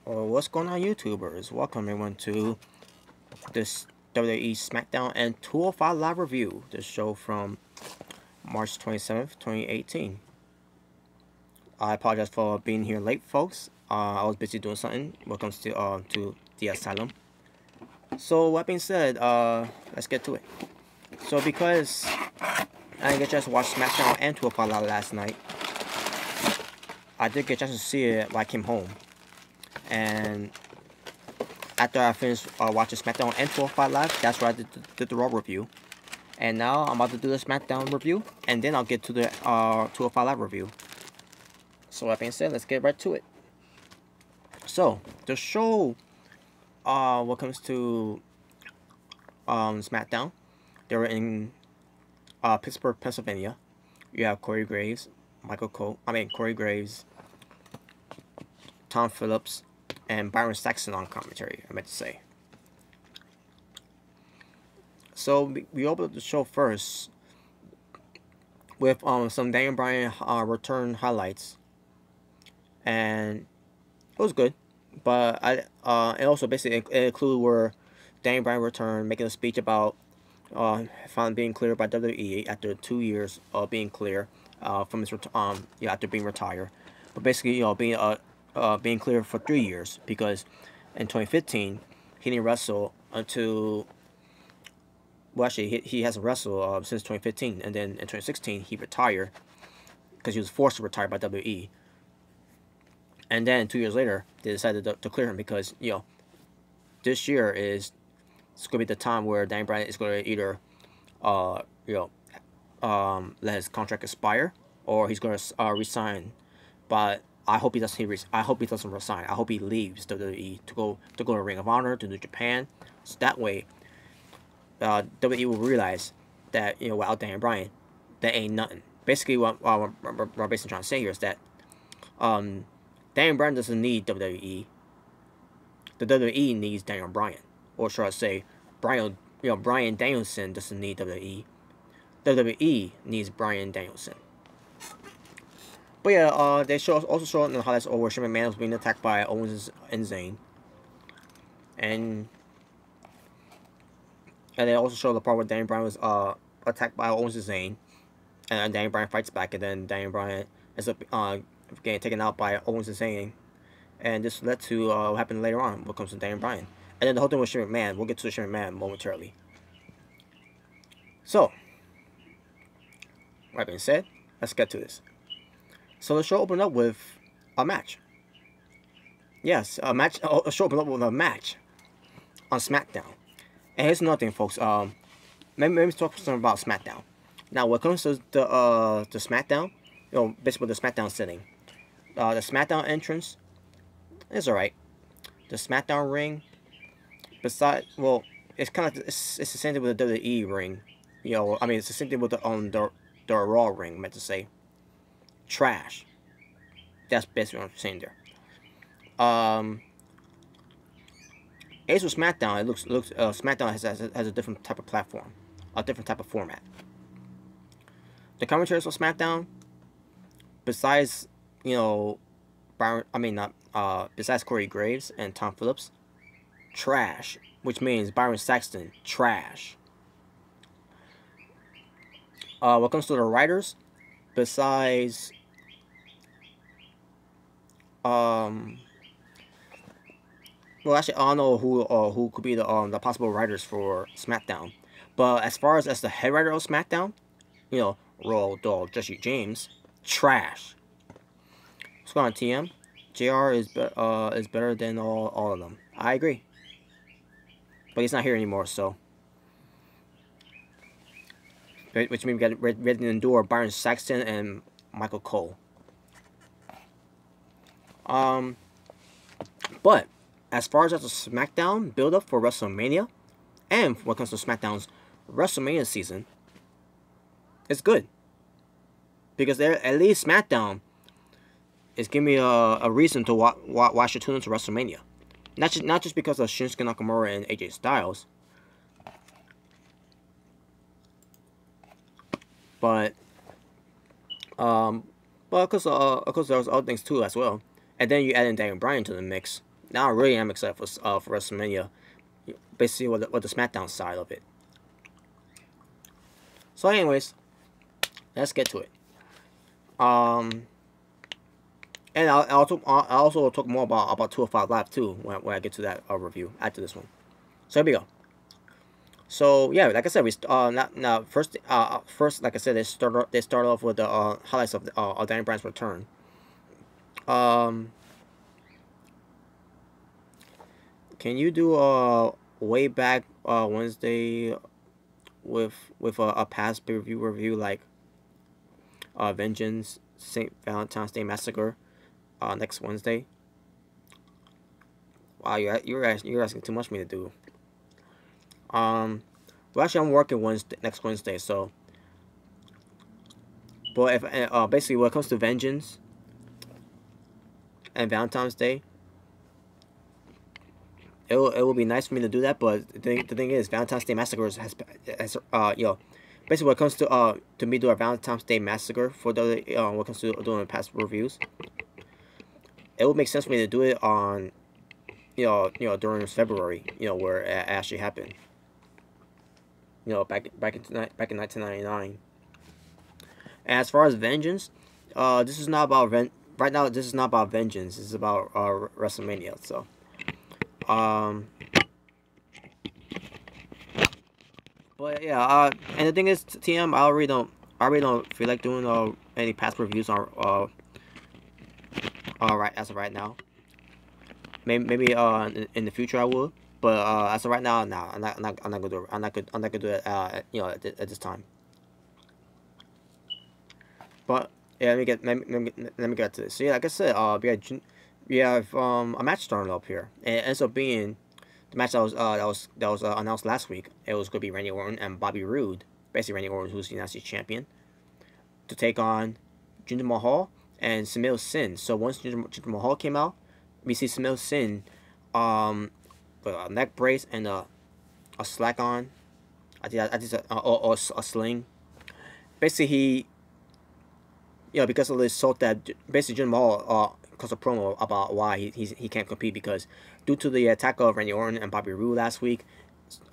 What's going on, YouTubers? Welcome everyone to this WWE SmackDown and 205 Live Review, the show from March 27th, 2018. I apologize for being here late, folks. I was busy doing something. Welcome to the Asylum. So, that being said, let's get to it. So, because I didn't get a chance to watch SmackDown and 205 Live last night, I did get a chance to see it when I came home. And after I finished watching SmackDown and 205 Live, that's where I did the Raw review. And now I'm about to do the SmackDown review, and then I'll get to the 205 Live review. So that being said, let's get right to it. So, the show, when it comes to SmackDown, they were in Pittsburgh, Pennsylvania. You have Corey Graves, Tom Phillips, and Byron Saxton on commentary, I meant to say. So we opened up the show first with some Daniel Bryan return highlights, and it was good. But it also basically included where Daniel Bryan returned, making a speech about finally being cleared by WWE after 2 years of being clear from his after being retired. But basically, being clear for 3 years, because in 2015 he didn't wrestle until, well, actually he hasn't wrestled since 2015, and then in 2016 he retired because he was forced to retire by WWE, and then 2 years later they decided to clear him because this year it's going to be the time where Dan Bryan is going to either let his contract expire, or he's going to resign. But I hope he doesn't. I hope he doesn't resign. I hope he leaves WWE to go to Ring of Honor, to New Japan. So that way, WWE will realize that without Daniel Bryan, there ain't nothing. Basically, what we're basically trying to say here is that Daniel Bryan doesn't need WWE. The WWE needs Daniel Bryan, or should I say, Bryan Danielson doesn't need WWE. WWE needs Bryan Danielson. But yeah, they also showed in the highlights where Shane McMahon was being attacked by Owens and Zayn. And they also showed the part where Daniel Bryan was attacked by Owens and Zayn. And Daniel Bryan fights back, and then Daniel Bryan ends up getting taken out by Owens and Zayn. And this led to what happened later on when it comes to Daniel Bryan. And then the whole thing with Shane McMahon. We'll get to Shane McMahon momentarily. So, that being said, let's get to this. So the show opened up with a match. Yes, a match. A show opened up with a match on SmackDown. And here's another thing, folks. Let me talk something about SmackDown. Now, when it comes to the SmackDown, basically the SmackDown setting, the SmackDown entrance is alright. The SmackDown ring, it's kind of it's the same thing with the WWE ring. It's the same thing with the Raw ring, I meant to say. Trash. That's basically what I'm saying there. As with SmackDown, it looks SmackDown has a different type of platform, a different type of format. The commentaries for SmackDown, besides besides Corey Graves and Tom Phillips, trash. Which means Byron Saxton, trash. When it comes to the writers, besides well, actually, I don't know who could be the possible writers for SmackDown, but as far as the head writer of SmackDown, Royal Dog Jesse James, trash. Let's go on TM. JR is better than all of them. I agree, but he's not here anymore, so. Which means we got ready to endure Byron Saxton and Michael Cole. But as far as the SmackDown build-up for WrestleMania, and when it comes to SmackDown's WrestleMania season, it's good. Because at least SmackDown is giving me a reason to watch or tune into WrestleMania. Not just because of Shinsuke Nakamura and AJ Styles, but because there's other things too as well. And then you add in Daniel Bryan to the mix, Now I really am excited for WrestleMania. Basically, what the SmackDown side of it. So, anyways, let's get to it. And I'll also talk more about 205 Live too when I get to that review after this one. So here we go. So yeah, like I said, first like I said, they start off with the highlights of Daniel Bryan's return. Can you do way back Wednesday with a past pay-per-view review like Vengeance, St. Valentine's Day Massacre next Wednesday? Wow, you're asking too much of me to do. Well, actually, I'm working next Wednesday, so. But if basically when it comes to Vengeance and Valentine's Day, it will be nice for me to do that. But the thing is, Valentine's Day Massacre has basically when it comes to me doing a Valentine's Day Massacre for the when it comes to doing past reviews, it would make sense for me to do it on during February, where it actually happened. Back in 1999. And as far as Vengeance, this is not about right now. This is not about Vengeance. This is about WrestleMania. So, but yeah. And the thing is, TM, I really don't feel like doing any past reviews on right as of right now. Maybe in the future I will. But as of right now, no, I'm not gonna do it. I'm not gonna do it. At this time. But yeah, let me get to this. So yeah, like I said, we have a match starting up here, and it ends up being the match that was announced last week. It was gonna be Randy Orton and Bobby Roode, basically Randy Orton, who's the United States champion, to take on Jinder Mahal and Samir Sin. So once Jinder Mahal came out, we see Samir Sin, with a neck brace and a slack on. I think a sling. Basically, he, because of this salt that basically Jinder Mahal caused a promo about why he can't compete because due to the attack of Randy Orton and Bobby Roode last week,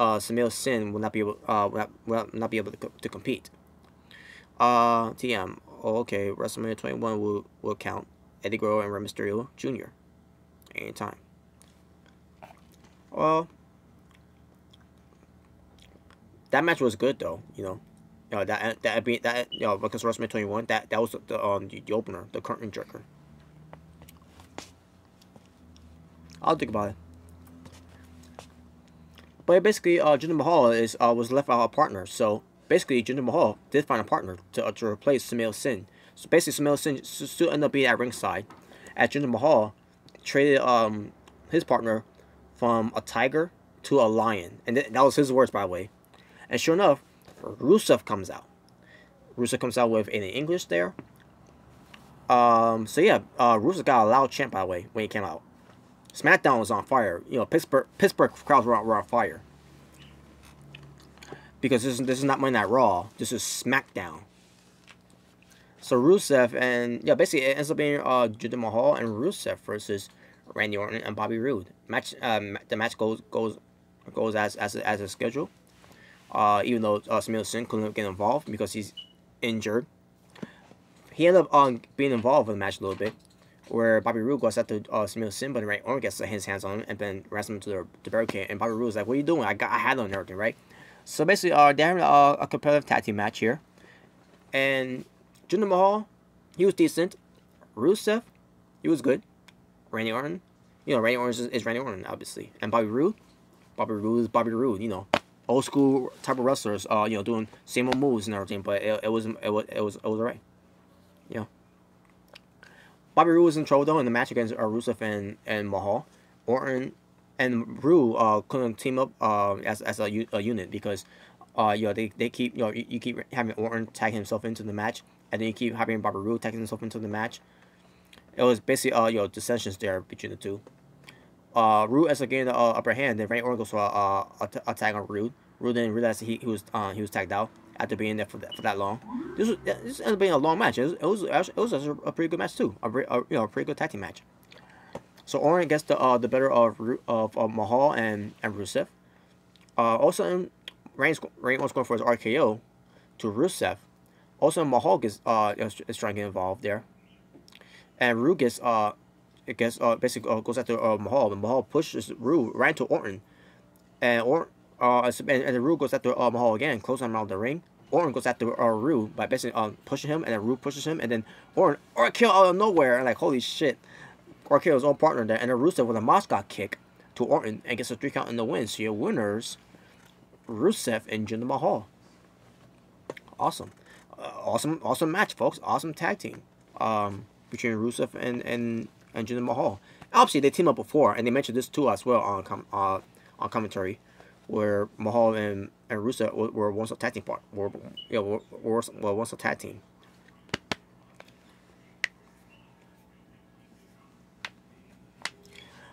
Samir Sin will not be able to compete. TM. Oh, okay. WrestleMania 21 will count Eddie Guerrero and Rey Mysterio Jr. anytime. Well, that match was good though. Because WrestleMania 21 that was the opener, the curtain jerker. I'll think about it. But basically, Jinder Mahal was left out a partner. So basically, Jinder Mahal did find a partner to replace Samir Sin. So basically, Samir Sin still ended up being at ringside, as Jinder Mahal traded his partner from a tiger to a lion, and that was his words, by the way. And sure enough, Rusev comes out. Rusev comes out with any English there. So yeah, Rusev got a loud chant, by the way, when he came out. SmackDown was on fire. Pittsburgh crowds were on fire. Because this is not Monday Night Raw. This is SmackDown. So Rusev and basically it ends up being Jinder Mahal and Rusev versus Randy Orton and Bobby Roode. The match goes as a schedule. Even though Samir Sin couldn't get involved because he's injured. He ended up being involved in the match a little bit, where Bobby Roode goes after Samir Sin, but Randy Orton gets his hands on him and then wrestles him to the barricade. And Bobby Roode's like, "What are you doing? I had on everything, right?" So basically, they're having a competitive tag team match here, and Jinder Mahal, he was decent. Rusev, he was good. Randy Orton, Randy Orton is Randy Orton, obviously, and Bobby Roode is Bobby Roode, old school type of wrestlers, doing same old moves and everything, but it was alright. Bobby Roode was in trouble though in the match against Rusev and Mahal. Orton and Roode couldn't team up as a unit because they keep you keep having Orton tag himself into the match, and then you keep having Bobby Roode tagging himself into the match. It was basically dissensions there between the two. Roode ends up getting the upper hand. Then Randy Orton goes for a tag on Roode. Roode didn't realize he was tagged out after being there for that long. This ended up being a long match. It was a pretty good match too. A pretty good tag team match. So Orton gets the better of Mahal and Rusev. Also, Reigns was going for his RKO to Rusev. Also, Mahal is trying to get involved there, and Ru basically goes after Mahal, and Mahal pushes Ru right into Orton, and and Ru goes after Mahal again, closing him out of the ring. Orton goes after Ru by basically pushing him, and then Ru pushes him, and then Orton kill out of nowhere, and like holy shit, kill his own partner there, and then Rusev with a mascot kick to Orton and gets a 3 count in the win. So your winners, Rusev and Jinder Mahal. Awesome, awesome match, folks. Awesome tag team between Rusev and Jinder Mahal. Obviously, they teamed up before, and they mentioned this too as well on commentary, where Mahal and Rusev were once a tag team were once a tag team.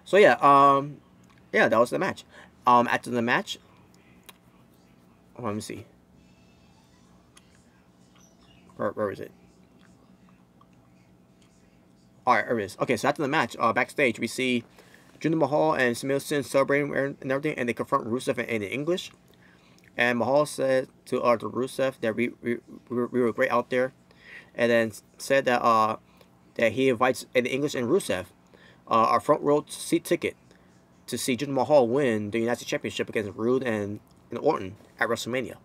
So yeah, that was the match. After the match, let me see. Where is it? Alright, there it is. Okay, so after the match, backstage, we see Jinder Mahal and Samoa Sin celebrating and everything, and they confront Rusev in English. And Mahal said to Rusev that we were great out there, and then said that he invites in English and Rusev our front row seat ticket to see Jinder Mahal win the United States Championship against Rude and Orton at WrestleMania.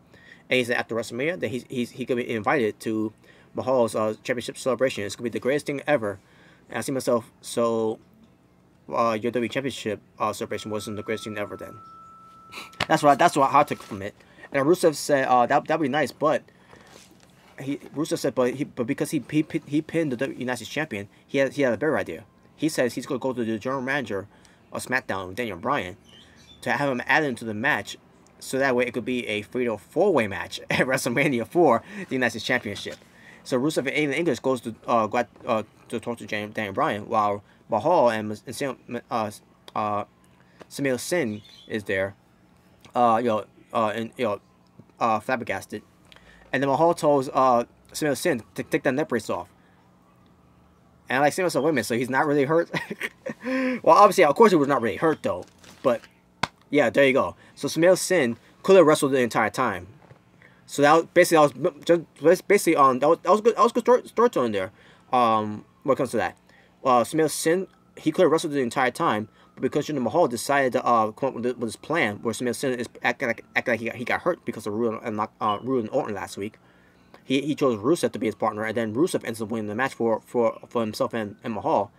And he said after WrestleMania that he could be invited to Mahal's championship celebration. It's gonna be the greatest thing ever. And I see myself, so your WWE Championship celebration wasn't the greatest thing ever then. That's how I took from it. And Rusev said that'd be nice, but Rusev said but because he pinned the United States champion, he had a better idea. He says he's gonna go to the general manager of SmackDown, Daniel Bryan, to have him added into the match, so that way it could be a fatal 4-way match at WrestleMania for the United States Championship. So Rusev in English goes to talk to Daniel Bryan, while Mahal and Samoa Sin is there, flabbergasted. And then Mahal tells Samoa Sin to take that neck brace off. And like Samoa said, wait a minute, so he's not really hurt? Well, obviously, of course he was not really hurt though. But yeah, there you go. So Samoa Sin could have wrestled the entire time. So that was good storytelling there. When it comes to that, Samoa Sin, he could have wrestled the entire time, but because Jinder Mahal decided to come up with this plan where Samoa Sin is acting like he got hurt because of Rude and Orton last week. He chose Rusev to be his partner, and then Rusev ends up winning the match for himself and Mahal.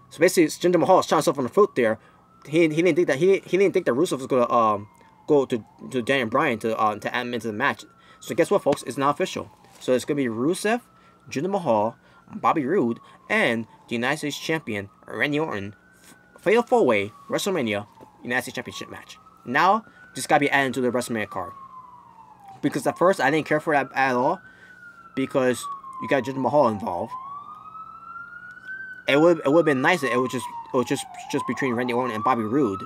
So basically, Jinder Mahal shot himself on the foot there. He didn't think that Rusev was gonna go to Daniel Bryan to add him into the match. So guess what, folks? It's not official. So it's gonna be Rusev, Jinder Mahal, Bobby Roode, and the United States Champion Randy Orton, fatal 4-way WrestleMania United States Championship match. Now, just gotta be added to the WrestleMania card. Because at first I didn't care for that at all, because you got Jinder Mahal involved. It would have been nice if it was just between Randy Orton and Bobby Roode.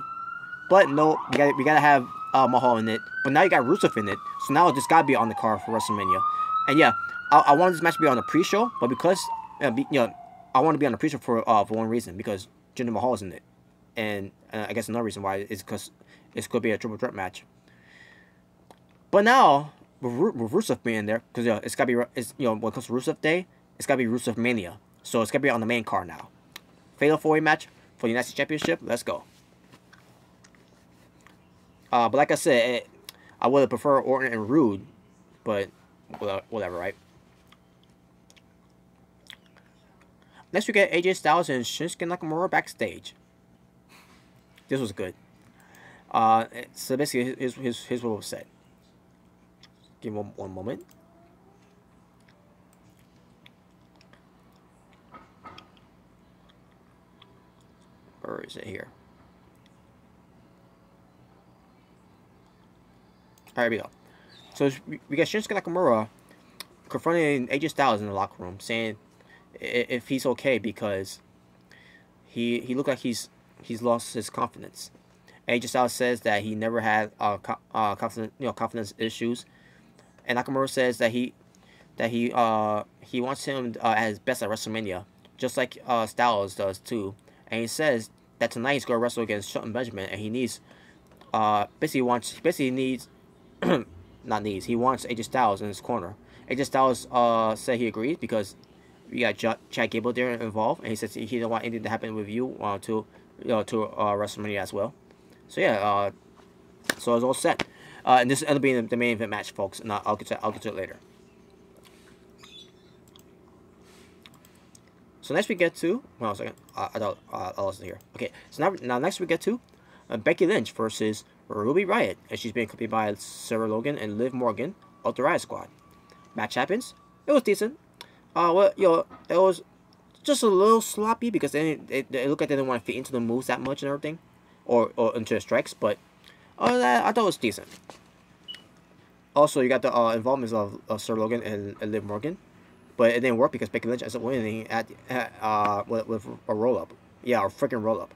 But no, we gotta have Mahal in it. But now you got Rusev in it, so now it just gotta be on the card for WrestleMania. And yeah, I wanted this match to be on the pre-show, but because I want to be on the pre-show for one reason, because Jinder Mahal is in it, and I guess another reason why is because it's gonna be a triple threat match. But now with Rusev being there, because it's gotta be when it comes to Rusev Day, it's gotta be Rusev Mania, so it's gotta be on the main card now. Fatal 4-way match for the United States Championship. Let's go. But like I said, I would have preferred Orton and Rude, but whatever, right? Next we get AJ Styles and Shinsuke Nakamura backstage. This was good. So basically, here's what was said. Give me one moment. Where is it here? Alright, here we go. So we got Shinsuke Nakamura confronting AJ Styles in the locker room, saying if he's okay because he looked like he's lost his confidence. AJ Styles says that he never had confidence issues, and Nakamura says that he wants him at his best at WrestleMania, just like Styles does too. and he says that tonight he's gonna wrestle against Shelton Benjamin, and he needs basically needs not needs, he wants AJ Styles in his corner. AJ Styles said he agreed because we got Chad Gable there involved, and he says he don't want anything to happen with you to WrestleMania as well. So yeah, so it's all set. And this ended up being the main event match, folks. And I'll get to it later. So next we get to, hold on a second, I lost it here. Okay, so now next we get to Becky Lynch versus Ruby Riott, and she's being accompanied by Sarah Logan and Liv Morgan of the Riott Squad. Match happens. It was decent. Well, it was just a little sloppy because they looked like they didn't want to fit into the moves that much and everything, or into the strikes. But other than that, I thought it was decent. Also, you got the involvements of Sarah Logan and Liv Morgan. But it didn't work because Becky Lynch ends up winning with a roll-up. Yeah, a freaking roll-up.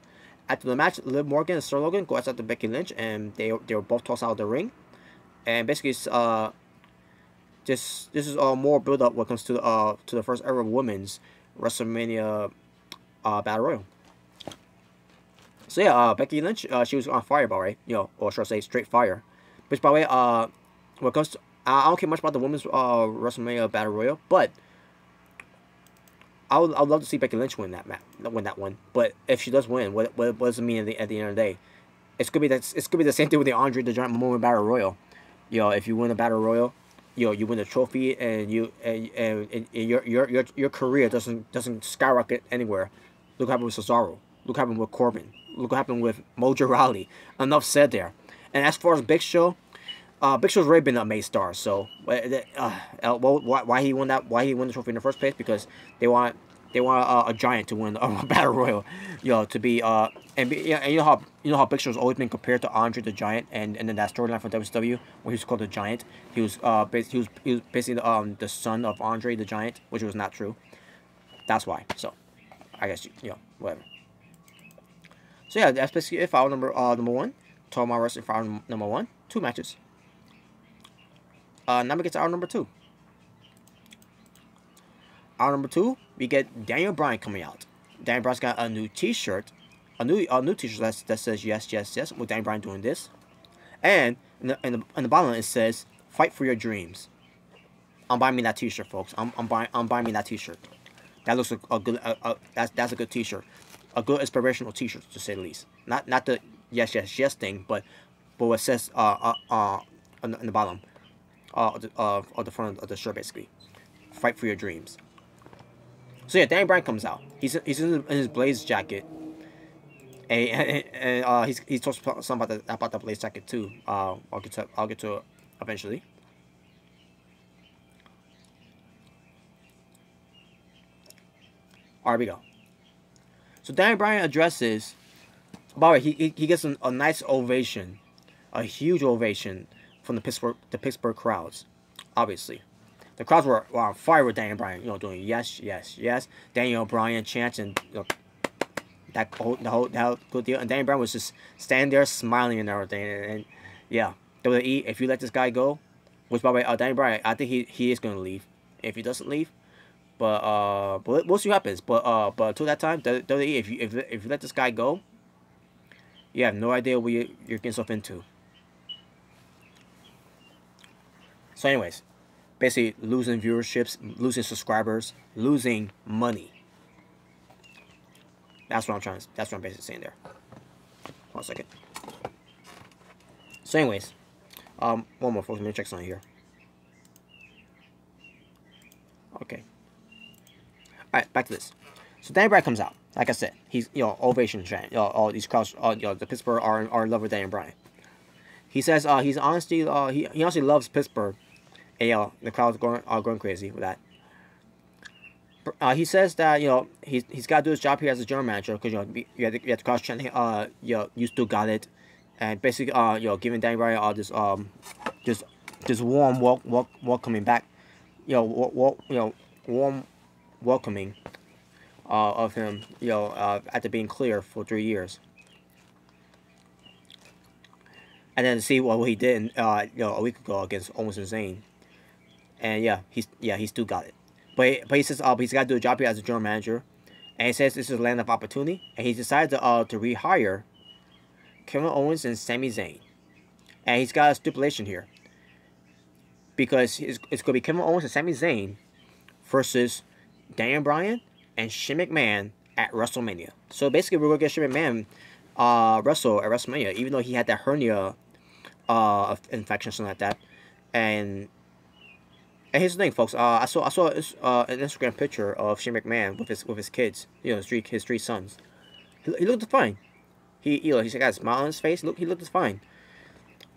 After the match, Liv Morgan and Sarah Logan go outside to Becky Lynch, and they were both tossed out of the ring. And basically, this is more build-up when it comes to the first ever women's WrestleMania Battle Royal. So yeah, Becky Lynch, she was on fire, by the way, or should I say, straight fire. Which, by the way, when it comes to, I don't care much about the women's WrestleMania Battle Royal, but I'd love to see Becky Lynch win that one. But if she does win, what does it mean at the end of the day? It's gonna be the same thing with the Andre the Giant Memorial Battle Royal. If you win a Battle Royal, you win the trophy, and your career doesn't skyrocket anywhere. Look what happened with Cesaro. Look what happened with Corbin. Look what happened with Mojo Rawley. Enough said there. And as far as Big Show, Big Show's already been a main star. So why he won that? Why he won the trophy in the first place? Because they want a giant to win a Battle Royal. To be and you know how Big Show's always been compared to Andre the Giant, and then that storyline from WCW where he was called the Giant. He was basically the son of Andre the Giant, which was not true. That's why. So I guess whatever. So yeah, that's basically it for our number one. Talking about wrestling for our number one. 2 matches. Now we get to our number 2. Our number 2, we get Daniel Bryan coming out. Daniel Bryan's got a new T-shirt, a new T-shirt that says yes, yes, yes, with Daniel Bryan doing this, and in the bottom it says "Fight for your dreams." I'm buying me that T-shirt, folks. I'm buying me that T-shirt. That looks a good. That's a good T-shirt, a good inspirational T-shirt to say the least. Not the yes, yes, yes thing, but what it says in the bottom of the front of the shirt, basically. Fight for your dreams. So yeah, Daniel Bryan comes out. He's in his Blaze jacket, and he's talking something about the Blaze jacket too. I'll get to it eventually. Alright, we go. So Daniel Bryan addresses. By the way, he gets a nice ovation, a huge ovation from the Pittsburgh crowds, obviously. The crowds were on fire with Daniel Bryan, doing yes, yes, yes. Daniel Bryan chants and that whole good deal. And Daniel Bryan was just standing there smiling and everything. And yeah, WWE, if you let this guy go, which by the way, Daniel Bryan, I think he is going to leave if he doesn't leave. But we'll see what happens. But until that time, WWE, if you let this guy go, you have no idea what you're getting yourself into. So, anyways. Basically, losing viewerships, losing subscribers, losing money. That's what I'm basically saying there. Hold on a second. So, anyways, one more, folks. Let me check something here. Okay. All right, back to this. So, Daniel Bryan comes out. Like I said, he's ovation chant. All these crowds, the Pittsburgh are in love with Daniel Bryan. He says he honestly loves Pittsburgh. And the crowd's going crazy with that. He says that he's got to do his job here as a general manager because you have to cross chant you still got it, and basically giving Daniel Bryan all this just warm welcoming back, warm welcoming of him after being clear for 3 years. And then see what he did a week ago against Almost Insane. And he still got it, but he says he's got to do a job here as a general manager, And he says this is a land of opportunity, and he decided to rehire Kevin Owens and Sami Zayn. And he's got a stipulation here, because it's going to be Kevin Owens and Sami Zayn versus Daniel Bryan and Shane McMahon at WrestleMania. So basically, we're going to get Shane McMahon wrestle at WrestleMania, even though he had that hernia infection, something like that. And here's the thing, folks. I saw an Instagram picture of Shane McMahon with his kids. You know, his three sons. He looked fine. He's got a smile on his face. He looked fine.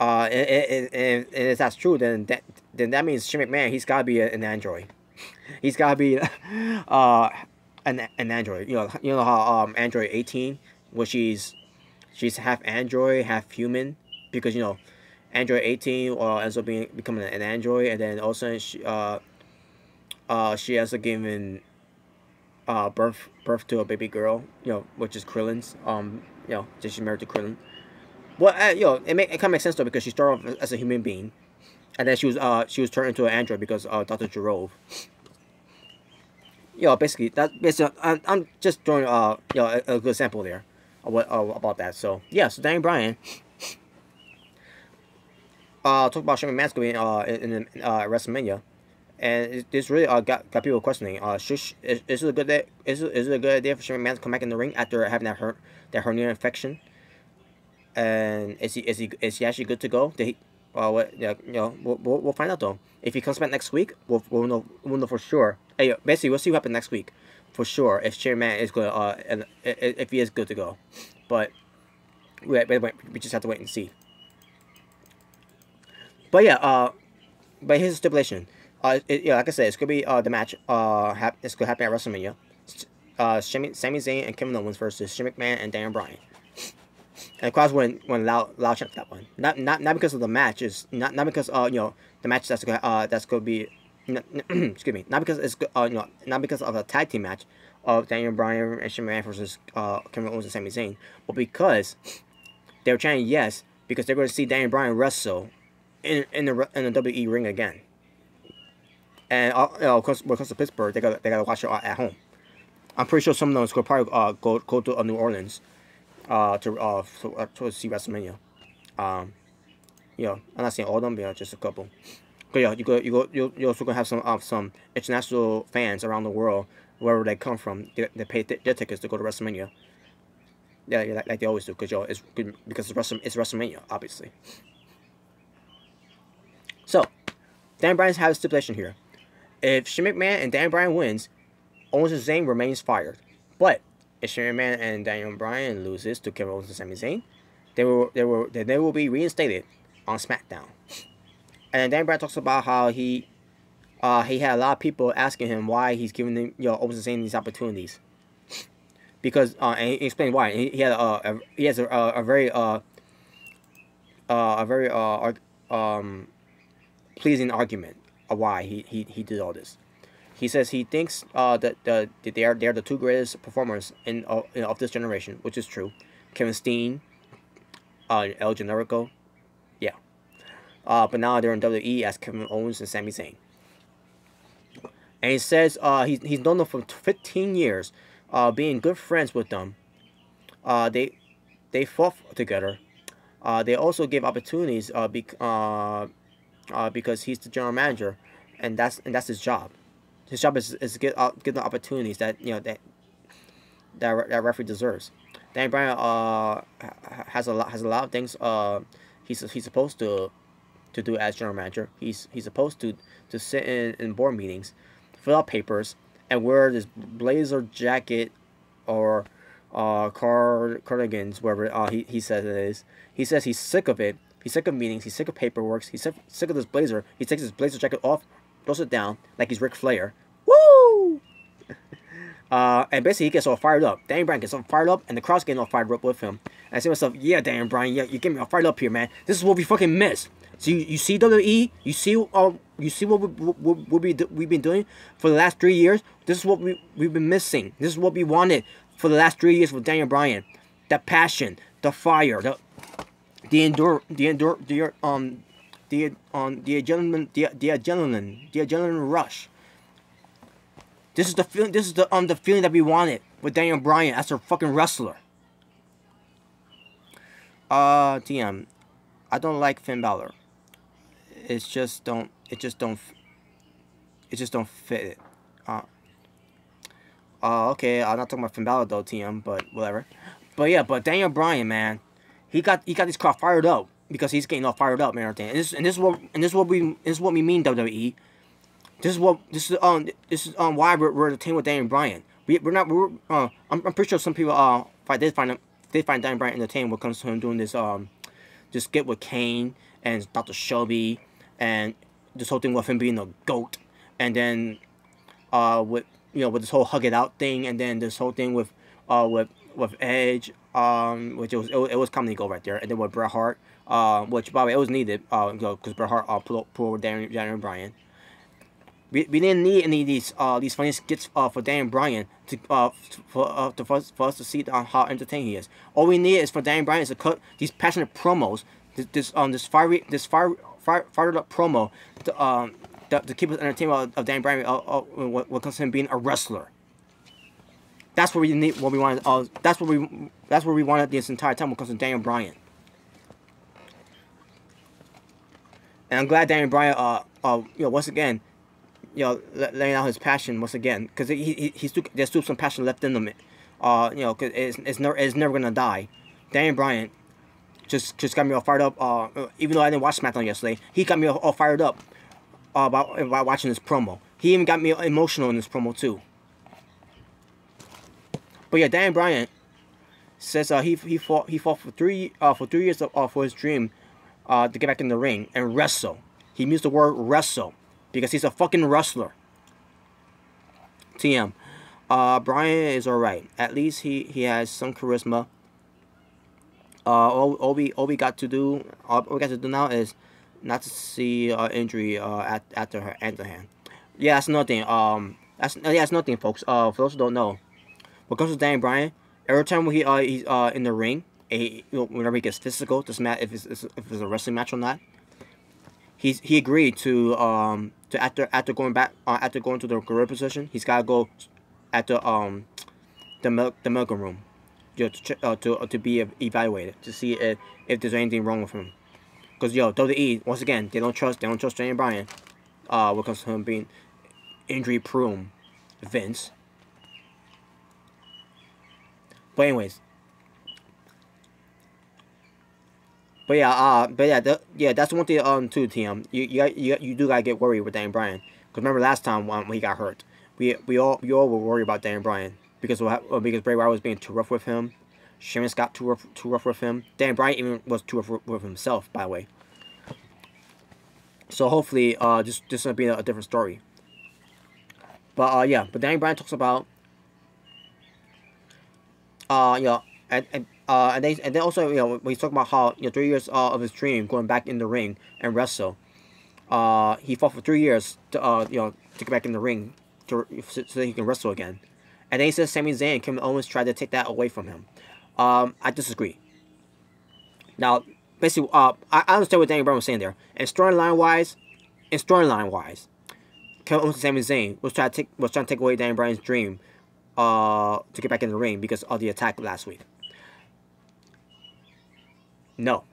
And if that's true, then that means Shane McMahon, he's gotta be an android. He's gotta be an android. You know how Android 18, where she's half android, half human, because Android 18 ends up becoming an android, and then also she ends up giving birth to a baby girl, which is Krillin's. Just she's married to Krillin. Well, it kind of makes sense though, because she started off as a human being, and then she was turned into an android because Dr. Jarove. Basically I'm just throwing a good example there of what about that. So yeah, so Daniel Bryan talk about Shane McMahon's going in WrestleMania, and this really got people questioning. Is it a good day? Is it a good idea for Shane McMahon to come back in the ring after having that hernia infection? And is he actually good to go? Did he? We'll find out though. If he comes back next week, we'll know for sure. Hey, basically, we'll see what happens next week for sure. If Shane McMahon is good, and if he is good to go, but we just have to wait and see. But yeah, but here's the stipulation. Like I said, it's gonna be the match. It's gonna happen at WrestleMania. Sami Zayn and Kevin Owens versus Shane McMahon and Daniel Bryan. And of course, when loud chant that one, not because of the match, is not because the match that's gonna be excuse me, not because it's not because of a tag team match of Daniel Bryan and Shane McMahon versus Kevin Owens and Sami Zayn, but because they were chanting yes, because they're going to see Daniel Bryan wrestle in the WWE ring again. And of course, when it comes to Pittsburgh, they gotta watch it at home. I'm pretty sure some of them will probably go to New Orleans to see WrestleMania. I'm not saying all of them, but just a couple. But yeah, you're also gonna have some international fans around the world, wherever they come from. They pay their tickets to go to WrestleMania. Yeah, like they always do, because it's WrestleMania, obviously. So, Dan Bryan's has a stipulation here. If Shane McMahon and Daniel Bryan wins, Owens and Zayn remains fired. But if Shane McMahon and Daniel Bryan loses to Kevin Owens and Sami Zayn, they will be reinstated on SmackDown. And Daniel Bryan talks about how he had a lot of people asking him why he's giving them Owens and Zayn these opportunities. Because and he explained why. He has a very pleasing argument of why he did all this. He says he thinks that they are the two greatest performers of this generation, which is true. Kevin Steen, El Generico, yeah. But now they're in WWE as Kevin Owens and Sami Zayn. And he says he's known them for 15 years, being good friends with them. They fought together. They also give opportunities because he's the general manager, and that's his job. His job is to give the opportunities that that referee deserves. Daniel Bryan has a lot of things he's supposed to do as general manager. He's supposed to sit in board meetings, fill out papers, and wear this blazer jacket or cardigans, wherever he says it is. He says he's sick of it. He's sick of meetings. He's sick of paperwork. He's sick of this blazer. He takes his blazer jacket off, throws it down like he's Ric Flair. Woo! And basically he gets all fired up. Daniel Bryan gets all fired up, and the crowd's getting all fired up with him. And I say to myself, yeah, Daniel Bryan, yeah, you get me all fired up here, man. This is what we fucking miss. So you see WWE, you see what we've been doing for the last 3 years. This is what we've been missing. This is what we wanted for the last 3 years with Daniel Bryan. The passion, the fire, the adrenaline rush. This is the feeling. This is the feeling that we wanted with Daniel Bryan as their fucking wrestler. TM, I don't like Finn Balor. It just don't fit it. Okay, I'm not talking about Finn Balor though, TM, but whatever. But yeah, but Daniel Bryan, man, he got this crowd fired up because he's getting all fired up and everything. And this is what we mean, WWE. This is why we're the team with Daniel Bryan. I'm pretty sure some people did find Daniel Bryan entertaining when it comes to him doing this skit with Kane and Dr. Shelby and this whole thing with him being a GOAT, and then with this whole hug it out thing, and then this whole thing with Edge, which it was comedy gold right there, and then with Bret Hart, which by the way it was needed, because Bret Hart pulled over Daniel Bryan. We didn't need any of these funny skits for Daniel Bryan for us to see how entertaining he is. All we need is for Daniel Bryan is to cut these passionate promos, this fired up promo to keep us entertained of Daniel Bryan when it comes to him being a wrestler. That's what we need. What we wanted. That's what we wanted this entire time when it comes to Daniel Bryan. And I'm glad Daniel Bryan once again, laying out his passion once again, because there's still some passion left in him. Because it's never gonna die. Daniel Bryan just got me all fired up. Even though I didn't watch SmackDown yesterday, he got me all fired up about watching this promo. He even got me emotional in this promo too. But yeah, Daniel Bryan says he fought for 3 years for his dream to get back in the ring and wrestle. He used the word wrestle because he's a fucking wrestler. TM. Bryan is alright. At least he has some charisma. All we got to do now is not to see injury after her hand. Yeah, that's nothing. That's nothing, folks. For those who don't know, when it comes to Daniel Bryan, every time he's in the ring, whenever he gets physical, doesn't matter if it's a wrestling match or not, he agreed to after going to the gorilla position, he's gotta go at the medical room, to be evaluated to see if there's anything wrong with him. Because WWE once again they don't trust Daniel Bryan when it comes to him being injury prone. Vince. But anyways. But yeah, that's one thing too, TM. You do gotta get worried with Daniel Bryan. Cause remember last time when he got hurt, we all were worried about Daniel Bryan because Bray Wyatt was being too rough with him. Sheamus got too rough with him. Daniel Bryan even was too rough with himself, by the way. So hopefully, this will be a different story. But but Daniel Bryan talks about and then also when he's talking about how 3 years of his dream going back in the ring and wrestle. He fought for 3 years to get back in the ring so that he can wrestle again. And then he says Sami Zayn and Kevin Owens tried to take that away from him. I disagree. Now, basically, I understand what Daniel Bryan was saying there. And storyline wise, Kevin Owens and Sami Zayn was trying to take away Daniel Bryan's dream to get back in the ring because of the attack last week. No,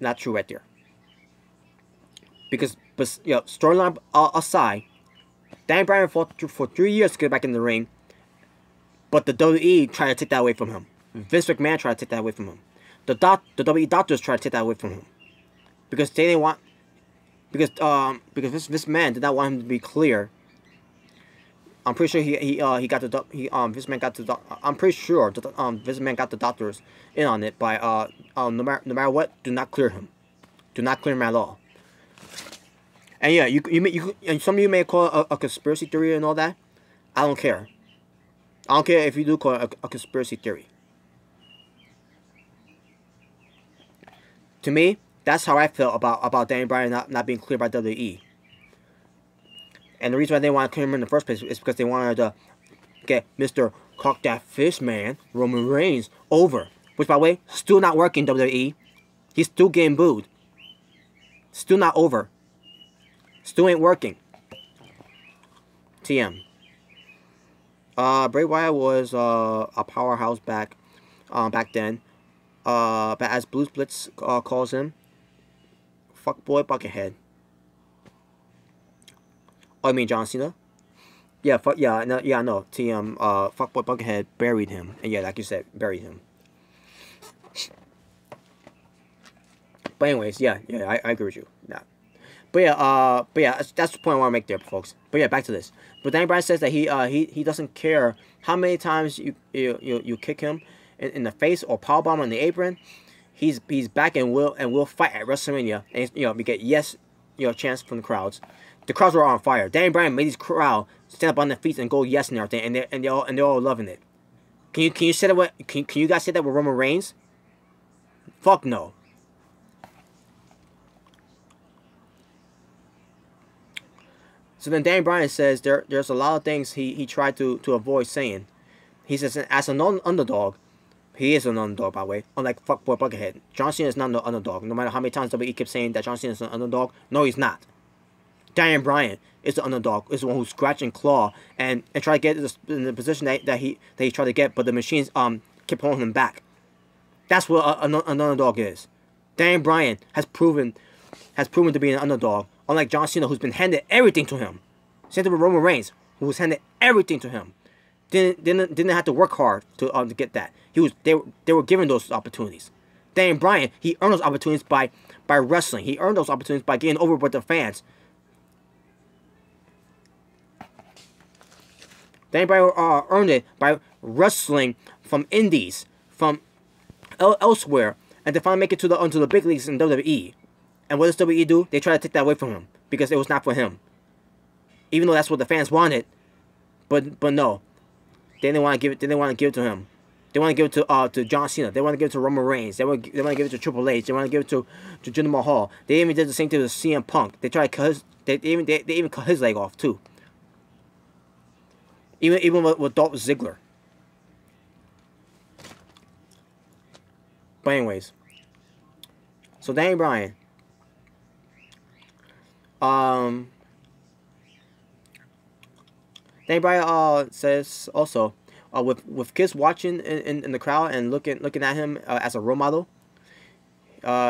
not true right there. Because, storyline aside, Daniel Bryan fought for 3 years to get back in the ring, but the WWE tried to take that away from him. Vince McMahon tried to take that away from him. The WWE doctors tried to take that away from him because they didn't want because Vince McMahon did not want him to be clear. I'm pretty sure he got the Vince McMahon got the I'm pretty sure that Vince McMahon got the doctors in on it by no matter what, do not clear him, at all. And yeah, and some of you may call it a conspiracy theory and all that. I don't care. I don't care if you do call it a conspiracy theory. To me, that's how I feel about Daniel Bryan not being cleared by WWE. And the reason why they want to clear him in the first place is because they wanted to get Mr. Cock That Fish Man, Roman Reigns, over. Which, by the way, still not working, WWE. He's still getting booed. Still not over. Still ain't working. TM. Bray Wyatt was a powerhouse back then. But as Blues Blitz calls him, fuckboy buckethead. Oh, you mean John Cena? Yeah, no, yeah, no. TM, fuckboy buckethead buried him, and yeah, like you said, buried him. But anyways, yeah, I agree with you. Yeah. But yeah, that's the point I want to make there, folks. But yeah, back to this. But Daniel Bryan says that he doesn't care how many times you kick him in the face or powerbomb on the apron. He's back and will fight at WrestleMania, and we get chants from the crowds. The crowds were on fire. Daniel Bryan made his crowd stand up on their feet and go yes and everything, and they're all loving it. Can you say that? Can you guys say that with Roman Reigns? Fuck no. So then Daniel Bryan says there's a lot of things he tried to avoid saying. He says as an underdog, he is an underdog, by the way. Unlike fuckboy Buckethead, John Cena is not an underdog. No matter how many times WWE keeps saying that John Cena is an underdog, no, he's not. Daniel Bryan is the underdog. Is the one who scratch and claw and try to get in the position that he tried to get, but the machines keep pulling him back. That's what an underdog is. Daniel Bryan has proven to be an underdog. Unlike John Cena, who's been handed everything to him. Same thing with Roman Reigns, who was handed everything to him. Didn't have to work hard to get that. They were given those opportunities. Daniel Bryan, he earned those opportunities by wrestling. He earned those opportunities by getting over with the fans. Daniel Bryan earned it by wrestling from indies, from elsewhere, and to finally make it to the big leagues in WWE. And what does WWE do? They try to take that away from him because it was not for him. Even though that's what the fans wanted, but no, they didn't want to give it. They didn't want to give it to him. They want to give it to John Cena. They want to give it to Roman Reigns. They want to give it to Triple H. They want to give it to Jinder Mahal. They even did the same thing with CM Punk. They tried to cut his. They even cut his leg off too. Even with Dolph Ziggler. But anyways, so Daniel Bryan. Daniel Bryan says also with kids watching in the crowd and looking at him as a role model,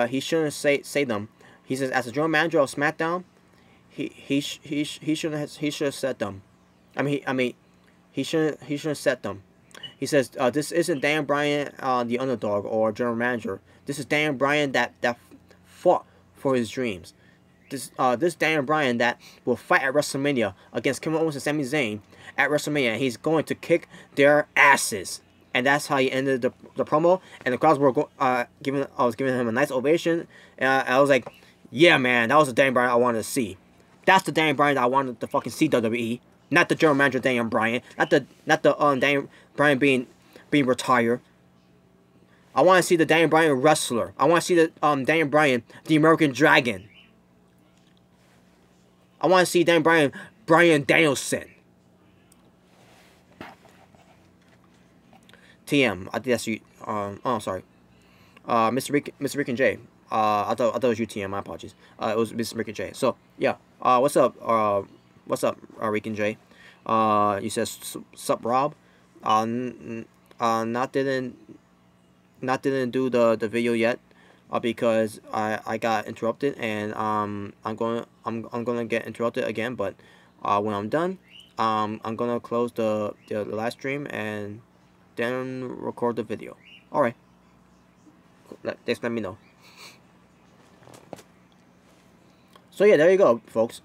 he shouldn't say them. He says as a general manager of SmackDown, he should have said them. He shouldn't set them. He says this isn't Daniel Bryan the underdog or general manager. This is Daniel Bryan that fought for his dreams. This Daniel Bryan that will fight at WrestleMania against Kevin Owens and Sami Zayn at WrestleMania. He's going to kick their asses, and that's how he ended the promo. And the crowds were giving him a nice ovation. I was like, yeah, man, that was the Daniel Bryan I wanted to see. That's the Daniel Bryan that I wanted to fucking see WWE, not the general manager Daniel Bryan, not the Daniel Bryan being retired. I want to see the Daniel Bryan wrestler. I want to see the Daniel Bryan, the American Dragon. I want to see Daniel Bryan Danielson. TM, I think that's you. Oh, sorry. Mr. Rick and J. I thought it was you, TM. My apologies. It was Mr. Rick and J. So yeah. What's up? Rick and J. You said sup, Rob. Not didn't do the video yet. Because I got interrupted, and I'm gonna get interrupted again. But when I'm done, I'm gonna close the live stream and then record the video. All right. Just let me know. So yeah, there you go, folks.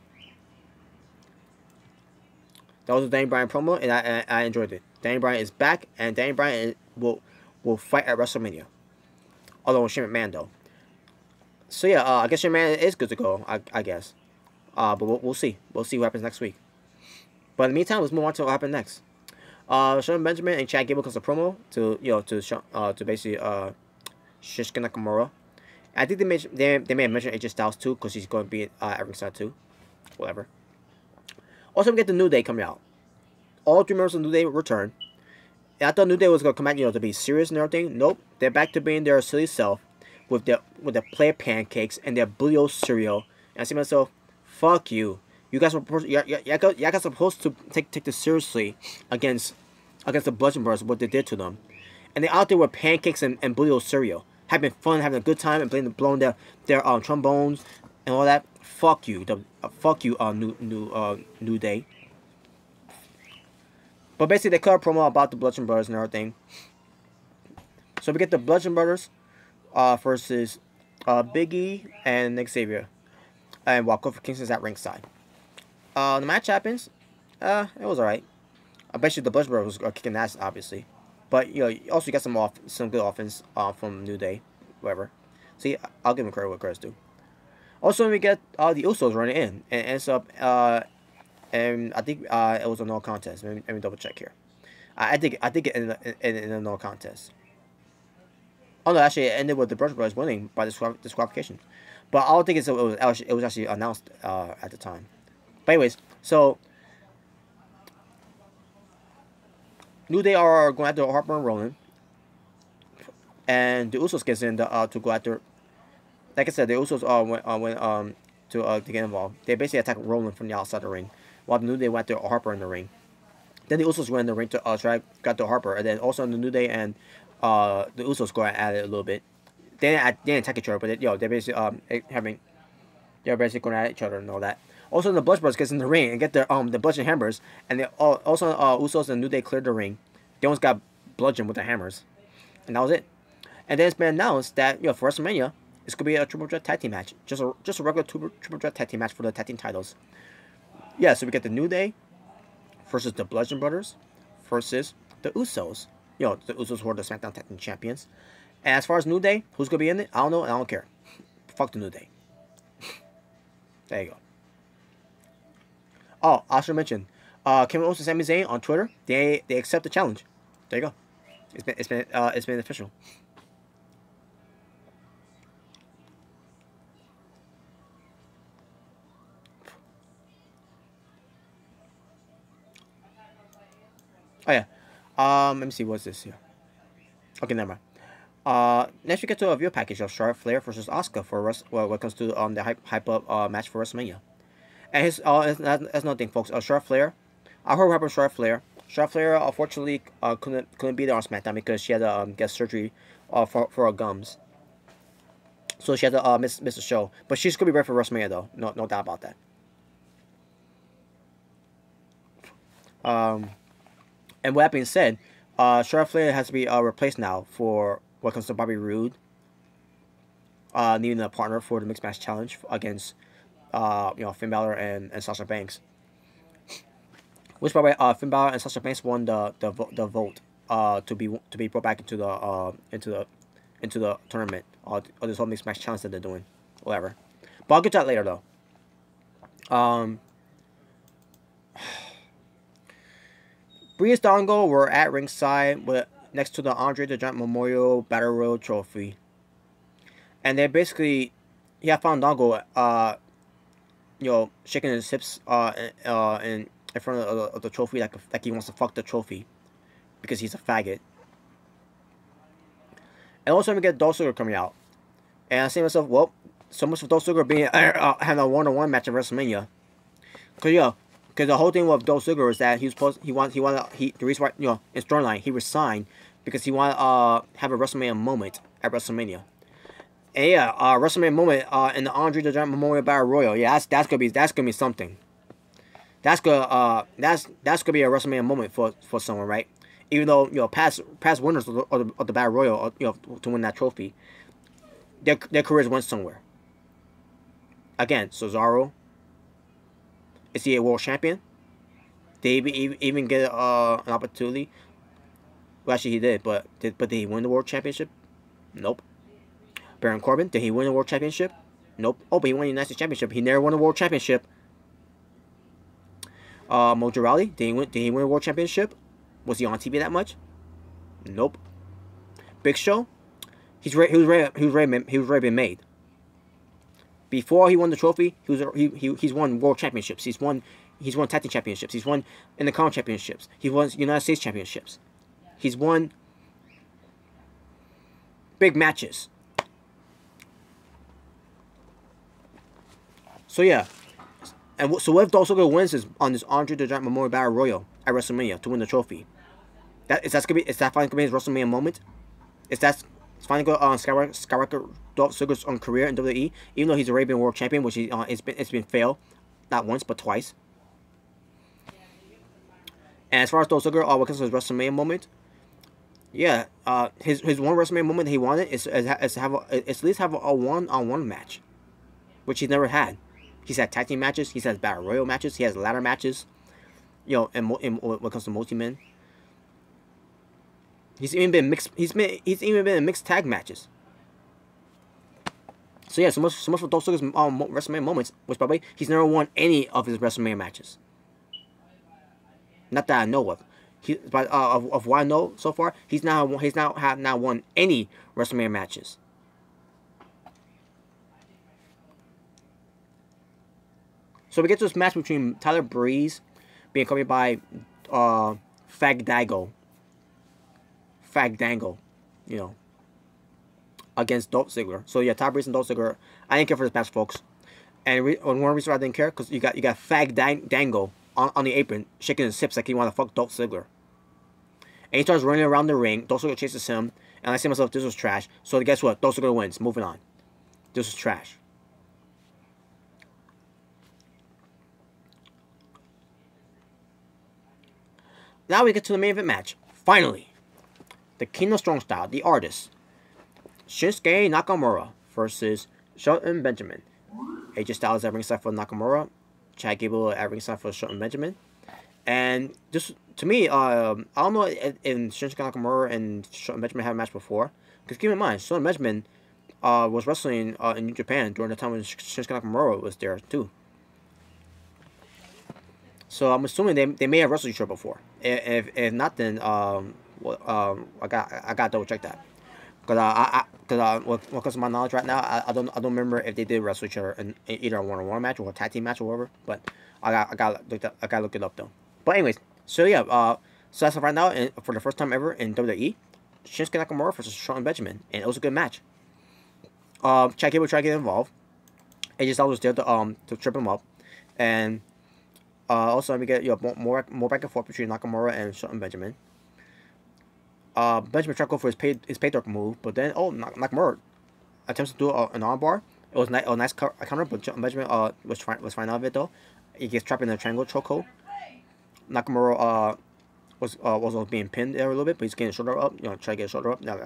That was a Daniel Bryan promo, and I enjoyed it. Daniel Bryan is back, and Daniel Bryan will fight at WrestleMania. Although Shane McMahon though. So yeah, I guess Shane McMahon is good to go. I guess. But we'll see. We'll see what happens next week. But in the meantime, let's move on to what happened next. Sean Benjamin and Chad Gable comes a promo to basically Shinsuke Nakamura. I think they may have mentioned AJ Styles too, because he's going to be at ringside too. Whatever. Also, we get the New Day coming out. All 3 members of the New Day return. And I thought New Day was going to come back, to be serious and everything. Nope. They're back to being their silly self with their player pancakes and their blue cereal. And I see myself, fuck you. You guys were supposed to take this seriously against against the Bludgeon Brothers, what they did to them. And they're out there with pancakes and burrito cereal, having fun, having a good time, and blowing their trombones and all that. Fuck you, fuck you, New Day. But basically, they cut a promo about the Bludgeon Brothers and everything. So we get the Bludgeon Brothers versus Big E and Nick Xavier, and Kofi Kingston's at ringside. The match happens. It was alright. I bet you the Bludgeon Brothers are kicking ass, obviously. But you also get some good offense from New Day, whatever. See, I'll give them credit where credit's due. Also, we get the Usos running in, and ends up and I think it was a no contest. Let me double check here. I think it ended in a no contest. Oh no, actually it ended with the Bludgeon Brothers winning by disqualification. But I don't think it was actually announced at the time. But anyways, so New Day are going after Harper and Rollin, and the Usos gets in to go after. Like I said, the Usos went to get involved. They basically attack Rollin from the outside of the ring, while the New Day went after Harper in the ring. Then the Usos went in the ring to try got to Harper, and then also the New Day and the Usos go at it a little bit. They didn't attack each other, but they're basically they're basically going at each other and all that. Also, the Bludgeon Brothers gets in the ring and get their the bludgeon hammers, and they also Usos and New Day cleared the ring. They almost got bludgeoned with the hammers, and that was it. And then it's been announced that for WrestleMania, it's gonna be a triple threat tag team match, just a regular triple threat tag team match for the tag team titles. Yeah, so we get the New Day versus the Bludgeon Brothers versus the Usos. The Usos who are the SmackDown Tag Team Champions. And as far as New Day, who's gonna be in it? I don't know, and I don't care. Fuck the New Day. There you go. Oh, I should mention, Kevin Owens and Sami Zayn on Twitter. They accept the challenge. There you go. It's been official. Oh yeah. Let me see. What's this here? Okay, never mind. Next we get to a review package of Charlotte Flair versus Asuka for what comes to the hype up match for WrestleMania. And that's another thing, folks. Charlotte Flair. I heard what happened with Charlotte Flair. Charlotte Flair unfortunately couldn't be there on SmackDown because she had to get surgery for her gums. So she had to miss the show. But she's gonna be ready for WrestleMania though. No doubt about that. And with that being said, Charlotte Flair has to be replaced now for what comes to Bobby Roode. Needing a partner for the Mixed Match Challenge against Finn Balor and Sasha Banks. Which, by the way, Finn Balor and Sasha Banks won the vote to be brought back into the tournament or this whole Mixed Match Challenge that they're doing, whatever. But I'll get to that later though. Bree and Dongo were at ringside next to the Andre the Giant Memorial Battle Royal Trophy, and they basically found Dongo shaking his hips in front of the trophy like he wants to fuck the trophy because he's a faggot. And also we get Dolph Ziggler coming out, and I say to myself, well, so much for Dolph Ziggler being having a 1-on-1 match at WrestleMania, because the whole thing with Dolph Ziggler is that the reason why in storyline he resigned because he wanted have a WrestleMania moment at WrestleMania. And yeah, WrestleMania moment in the Andre the Giant Memorial Battle Royal. Yeah, that's gonna be something. That's gonna be a WrestleMania moment for someone, right? Even though past winners of the Battle Royal to win that trophy, their careers went somewhere. Again, Cesaro. Is he a world champion? Did he even get an opportunity? Well, actually he did, but did he win the world championship? Nope. Baron Corbin, did he win the world championship? Nope. Oh, but he won the United States Championship. He never won the world championship. Mojo Rawley, did he win a world championship? Was he on TV that much? Nope. Big Show, he was ready been made. Before he won the trophy, he's won world championships. He's won tag team championships. He's won Intercontinental championships. He won United States championships. He's won big matches. So yeah, and so what if Dolph Ziggler wins on this Andre the Giant Memorial Battle Royal at WrestleMania to win the trophy? Is that finally gonna be his WrestleMania moment? Is that it's finally going to skyrocket Dolph Ziggler's career in WWE, even though he's already been world champion, which it's been failed, not once but twice. And as far as Dolph Ziggler, what comes to his WrestleMania moment, yeah, his one WrestleMania moment that he wanted is to have at least have a one-on-one match, which he's never had. He's had tag team matches, he's had battle royal matches, he has ladder matches, you know, and when it comes to multi-men. He's even been mixed. He's even been in mixed tag matches. So yeah, so much for Dolph Ziggler's WrestleMania moments, which by the way, he's never won any of his WrestleMania matches. Not that I know of. But of what I know so far, he's now won any WrestleMania matches. So we get to this match between Tyler Breeze, being accompanied by Fandango, you know, against Dolph Ziggler. So yeah, Tyler Breeze and Dolph Ziggler. I didn't care for this match, folks. And one reason why I didn't care, because you got Fandango on the apron, shaking his hips like he wanted to fuck Dolph Ziggler. And he starts running around the ring. Dolph Ziggler chases him, and I say to myself, this was trash. So guess what? Dolph Ziggler wins. Moving on. This was trash. Now we get to the main event match. Finally. The King of Strong Style, the artist, Shinsuke Nakamura versus Shelton Benjamin. AJ Styles at ringside for Nakamura, Chad Gable at ringside for Shelton Benjamin. And just to me, I don't know if Shinsuke Nakamura and Shelton Benjamin had a match before. Because keep in mind, Shelton Benjamin was wrestling in New Japan during the time when Shinsuke Nakamura was there too. So I'm assuming they may have wrestled each other before. If not, then I got double check that, because what comes to my knowledge right now, I don't remember if they did wrestle each other in either a one-on-one match or a tag team match or whatever. But I got look it up though. But anyways, so yeah, so that's right now, and for the first time ever in WWE, Shinsuke Nakamura versus Shelton Benjamin, and it was a good match. Chad Gable tried to get involved. AJ Styles was there to trip him up, and also we get more back and forth between Nakamura and Shelton Benjamin. Benjamin tried to go for his pay dirt move, but then Nakamura attempts to do an armbar. It was a nice counter, but Benjamin was fine out of it though. He gets trapped in a triangle chokehold. Nakamura was being pinned there a little bit, but he's getting his shoulder up. You know, try to get his shoulder up. Now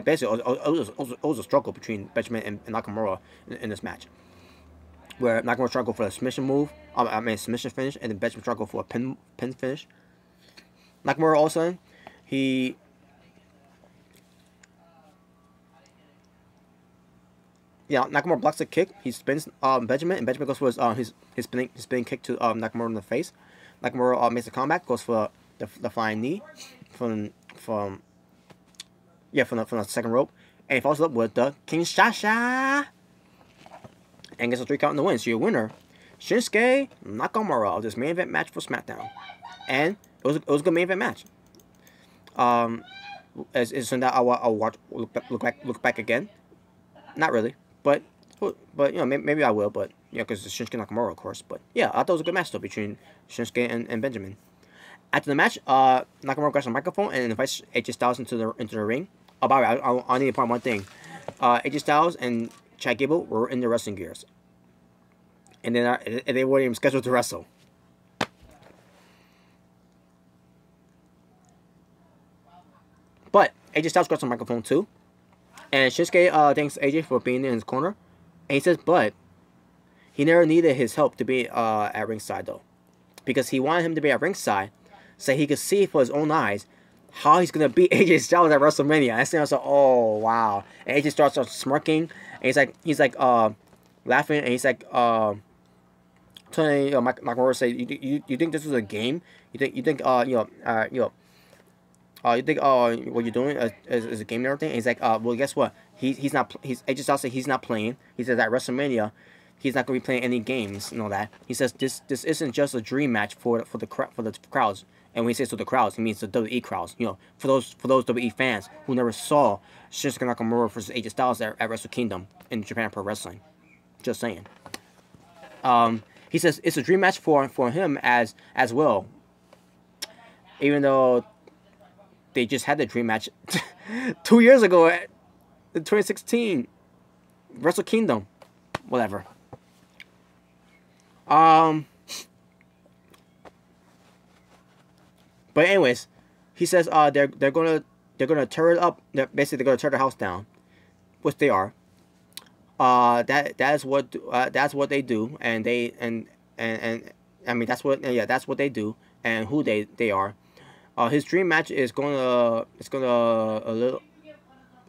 basically it was a struggle between Benjamin and Nakamura in this match, where Nakamura tried to go for a submission move. Submission finish, and then Benjamin tried to go for a pin finish. Nakamura all of a sudden, Nakamura blocks a kick. He spins Benjamin, and Benjamin goes for his spinning kick to Nakamura in the face. Nakamura makes a comeback, goes for the flying knee from the second rope, and he follows up with the Kinshasa, and gets a 3 count in the win. So your winner, Shinsuke Nakamura, of this main event match for SmackDown, and it was a good main event match. Is something that I'll watch, look back again. Not really. But you know, maybe I will, but yeah, because it's Shinsuke Nakamura, of course. But yeah, I thought it was a good match though between Shinsuke and Benjamin. After the match, Nakamura grabs a microphone and invites AJ Styles into the ring. Oh, by the way, I need to point one thing. AJ Styles and Chad Gable were in their wrestling gears, and then they weren't even scheduled to wrestle. But AJ Styles grabs a microphone too. And Shinsuke thanks AJ for being in his corner. And he says, but he never needed his help to be at ringside, though. Because he wanted him to be at ringside so he could see for his own eyes how he's going to beat AJ Styles at WrestleMania. I was like, oh, wow. And AJ starts smirking. And he's like laughing. And he's like, telling Nakamura, say, you think this was a game? You think what you're doing is a game and everything? And he's like, well, guess what? AJ Styles said he's not playing. He says at WrestleMania, he's not going to be playing any games and all that. He says this isn't just a dream match for the crowds. And when he says to the crowds, he means the WWE crowds. You know, for those WWE fans who never saw Shinsuke Nakamura versus AJ Styles at Wrestle Kingdom in Japan Pro Wrestling. Just saying. He says it's a dream match for him as well. Even though they just had the dream match 2 years ago in 2016. Wrestle Kingdom. Whatever. But anyways, he says they're gonna tear it up. Basically, they're gonna tear the house down, which they are. That's what they do, and I mean that's what they do, and who they are. His dream match is gonna a little.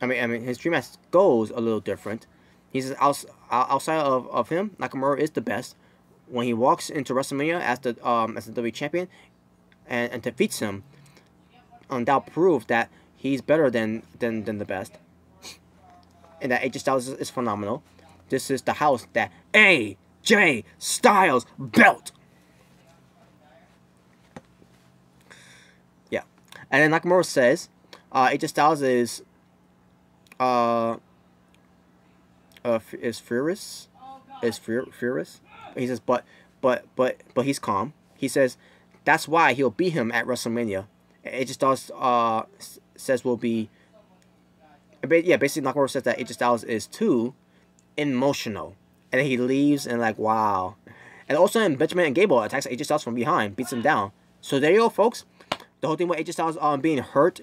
I mean his dream match goes a little different. He says outside of him, Nakamura is the best. When he walks into WrestleMania as the WWE champion and defeats him, that proves that he's better than the best, and that AJ Styles is phenomenal. This is the house that AJ Styles built. Yeah, and then Nakamura says AJ Styles is furious. He says, but he's calm. He says that's why he'll beat him at WrestleMania. AJ Styles says will be. Yeah, basically Nakamura says that AJ Styles is too emotional, and then he leaves and like wow. And also, Benjamin and Gable attacks AJ Styles from behind, beats him down. So there you go, folks. The whole thing with AJ Styles being hurt,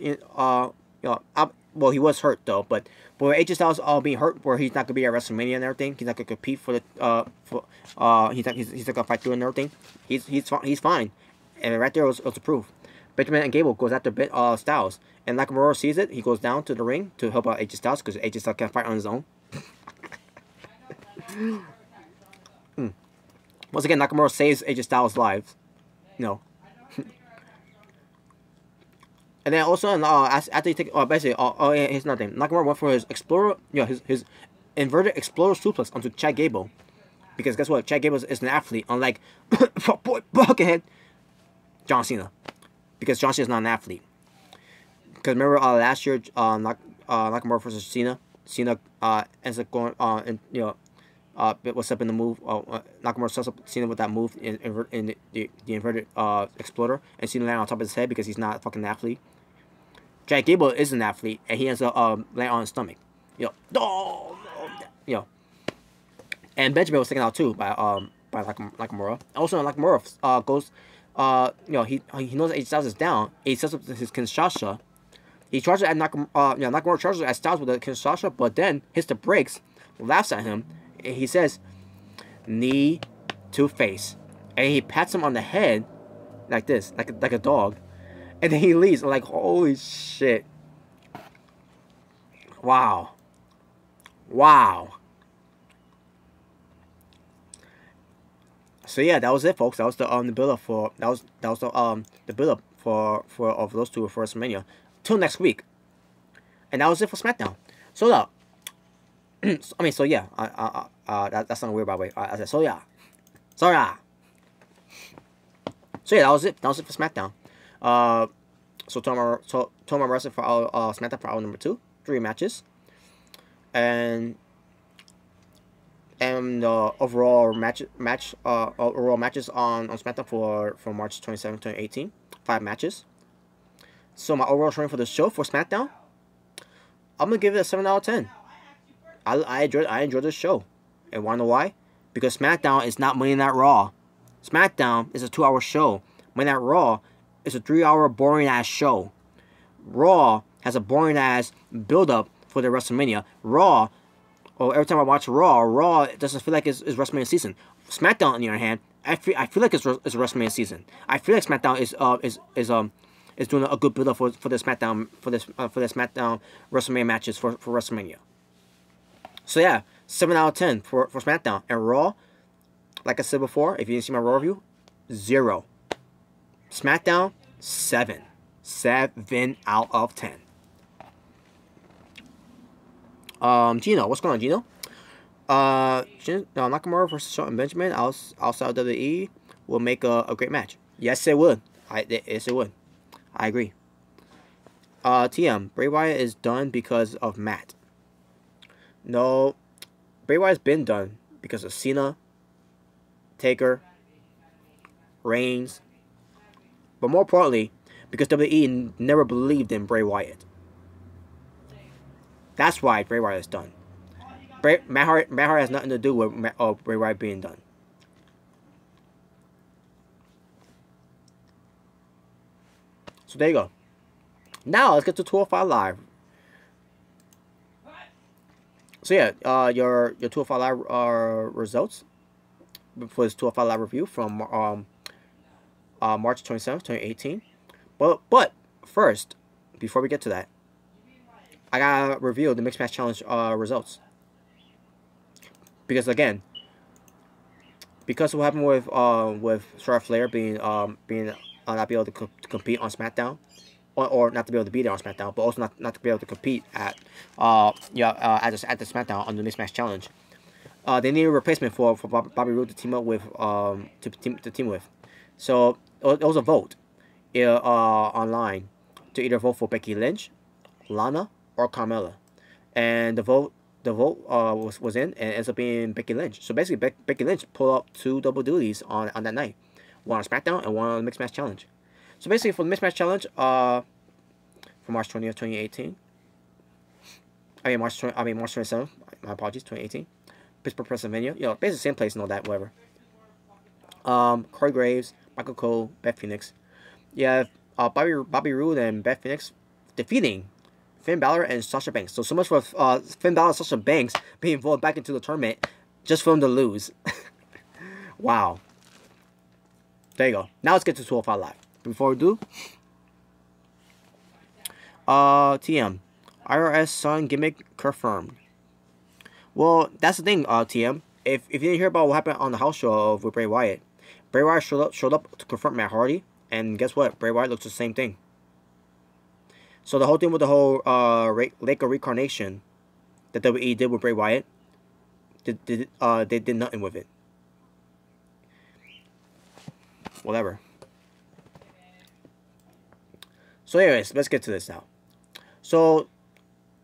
well, he was hurt though, but AJ Styles being hurt, where he's not gonna be at WrestleMania and everything, he's not gonna compete for the he's not gonna fight through and everything. He's fine, and right there was the proof. Benjamin and Gable goes after Styles, and Nakamura sees it. He goes down to the ring to help out AJ Styles because AJ Styles can't fight on his own. Once again, Nakamura saves AJ Styles' lives. No. And then also, after he take, basically, here's another thing. Nakamura went for his Explorer, his inverted Explorer suplex onto Chad Gable, because guess what? Chad Gable is an athlete, unlike boy Buckethead John Cena, because John Cena is not an athlete. Because remember last year, Nakamura versus Cena. Cena ends up going what's up in the move? Nakamura sets up Cena with that move in the inverted exploder, and Cena landed on top of his head because he's not a fucking athlete. Chad Gable is an athlete, and he ends up landing on his stomach. And Benjamin was taken out too by Nakamura. Also, Nakamura goes, he knows that AJ Styles is down. He sets up his Kinshasa. He charges at Nakamura charges at Styles with the Kinshasa, but then hits the brakes, laughs at him. He says, knee to face. And he pats him on the head like this, like a dog. And then he leaves. I'm like, holy shit. Wow. So yeah, that was it, folks. That was the build up for the build up for of those two for WrestleMania. Till next week. And that was it for SmackDown. So yeah, that sounded weird by the way. I said, so yeah, that was it. That was it for SmackDown. So tomorrow wrestling for our SmackDown for hour number 2, 3 matches, and overall matches on SmackDown for March 27, 2018, 5 matches. So my overall rating for the show for SmackDown, I'm gonna give it a 7 out of 10. I enjoyed this show. And wanna know why? Because SmackDown is not Monday Night Raw. SmackDown is a 2-hour show. Monday Night Raw is a 3-hour boring ass show. Raw has a boring ass build up for the WrestleMania. Raw, every time I watch Raw doesn't feel like it's WrestleMania season. SmackDown, on the other hand, I feel like it's WrestleMania season. I feel like SmackDown is doing a good build up for the SmackDown for the SmackDown WrestleMania matches for WrestleMania. So yeah, 7 out of 10 for SmackDown. And Raw, like I said before, if you didn't see my Raw review, 0. SmackDown, 7. 7 out of 10. Gino, what's going on, Gino? Nakamura versus Shelton Benjamin outside of WWE will make a great match. Yes, it would. Yes, it would. I agree. TM, Bray Wyatt is done because of Matt. No, Bray Wyatt's been done because of Cena, Taker, Reigns, but more importantly, because WWE never believed in Bray Wyatt. That's why Bray Wyatt is done. Matt Hart has nothing to do with Bray Wyatt being done. So there you go. Now let's get to 205 Live. So yeah, your 205 Live results for this 205 Live review from March 27th, 2018. But first, before we get to that, I gotta review the Mixed Match Challenge results. Because again, because of what happened with Charlotte Flair being not be able to compete on SmackDown, or not to be able to be there on SmackDown, but also not to be able to compete at at the SmackDown on the Mixed Match Challenge. They needed a replacement for Bobby Roode to team up with to team with. So it was a vote online to either vote for Becky Lynch, Lana, or Carmella, and the vote was in, and it ends up being Becky Lynch. So basically, Becky Lynch pulled up 2 double duties on that night, one on SmackDown and one on the Mixed Match Challenge. So basically, for the Mixed Match Challenge, for March 20th, 2018. March 27th. My apologies, 2018. Pittsburgh, Pennsylvania. You know, basically same place and all that, whatever. Corey Graves, Michael Cole, Beth Phoenix. You have Bobby Roode and Beth Phoenix defeating Finn Balor and Sasha Banks. So much for Finn Balor and Sasha Banks being voted back into the tournament just for them to lose. Wow. There you go. Now let's get to 205 Live. Before we do, TM, IRS Sun gimmick confirmed. Well, that's the thing, TM. If you didn't hear about what happened on the house show with Bray Wyatt showed up to confront Matt Hardy, and guess what? Bray Wyatt looks the same thing. So the whole thing with the whole Lake of Reincarnation that WWE did with Bray Wyatt, they did nothing with it. Whatever. So anyways, let's get to this now. So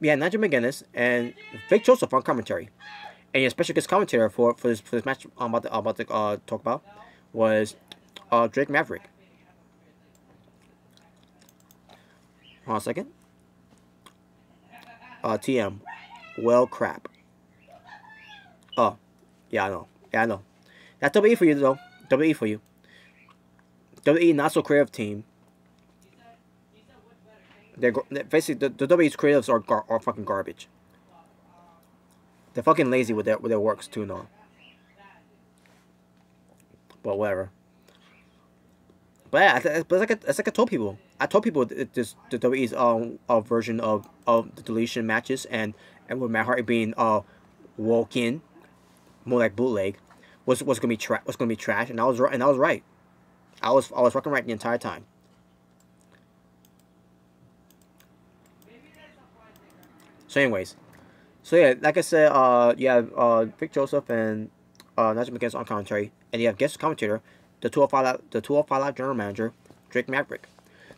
we had Nigel McGuinness and Vic Joseph on commentary, and your special guest commentator for this match I'm about to talk about was Drake Maverick. Hold on a second. TM. Well, crap. Oh, yeah, I know. Yeah, I know. That's WWE for you, though. WWE for you. WWE not so creative team. They're basically the WWE's creatives are fucking garbage. They're fucking lazy with their works too now. But whatever. But yeah, it's like I told people. I told people the WWE's version of the deletion matches and with Matt Hardy being walk in, more like bootleg, was gonna be trash, and I was right. I was fucking right the entire time. So anyways, so yeah, like I said, you have Vic Joseph and Nigel McGuinness on commentary, and you have guest commentator, the 205 Live general manager, Drake Maverick.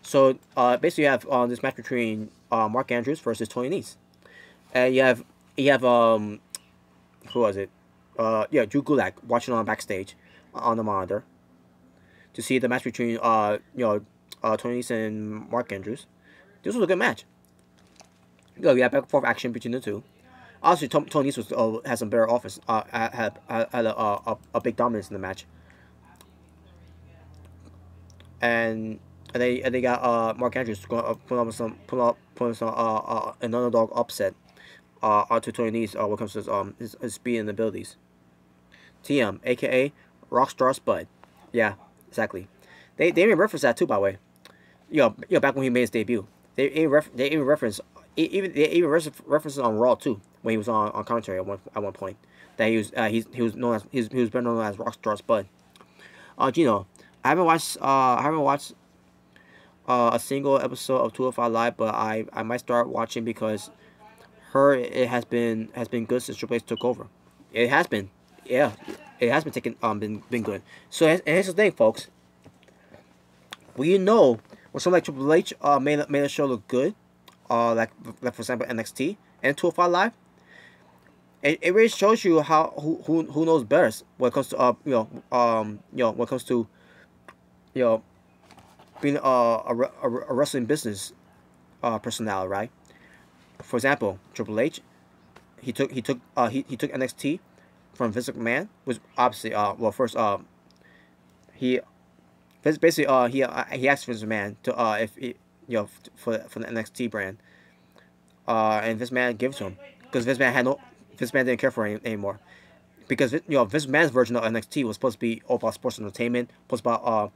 So basically, you have this match between Mark Andrews versus Tony Nese, and you have who was it? Yeah, Drew Gulak watching on backstage on the monitor to see the match between Tony Nese and Mark Andrews. This was a good match. We had back and forth action between the two. Obviously, Tony Nese had some better offense. Had a big dominance in the match. And they got Mark Andrews putting some an underdog upset onto Tony Nese when it comes to his speed and abilities. TM, aka Rockstar Spud. Yeah, exactly. They even referenced that too, by the way. Back when he made his debut, they even referenced on Raw too when he was on commentary at one point that he was better known as Rockstar Spud. I haven't watched a single episode of 205 Live, but I might start watching because it has been good since Triple H took over. It has been, yeah, it has been been good. So and here's the thing, folks. When something like Triple H made a show look good, like for example NXT and 205 Live, it really shows you who knows best when it comes to when it comes to being a wrestling business personnel, right? For example, Triple H, he took NXT from Vince McMahon, was obviously well first he basically he asked Vince McMahon to if he, for the NXT brand, and Vince McMahon gave it to him because Vince McMahon didn't care for it anymore, because Vince McMahon's version of NXT was supposed to be all about sports entertainment, was about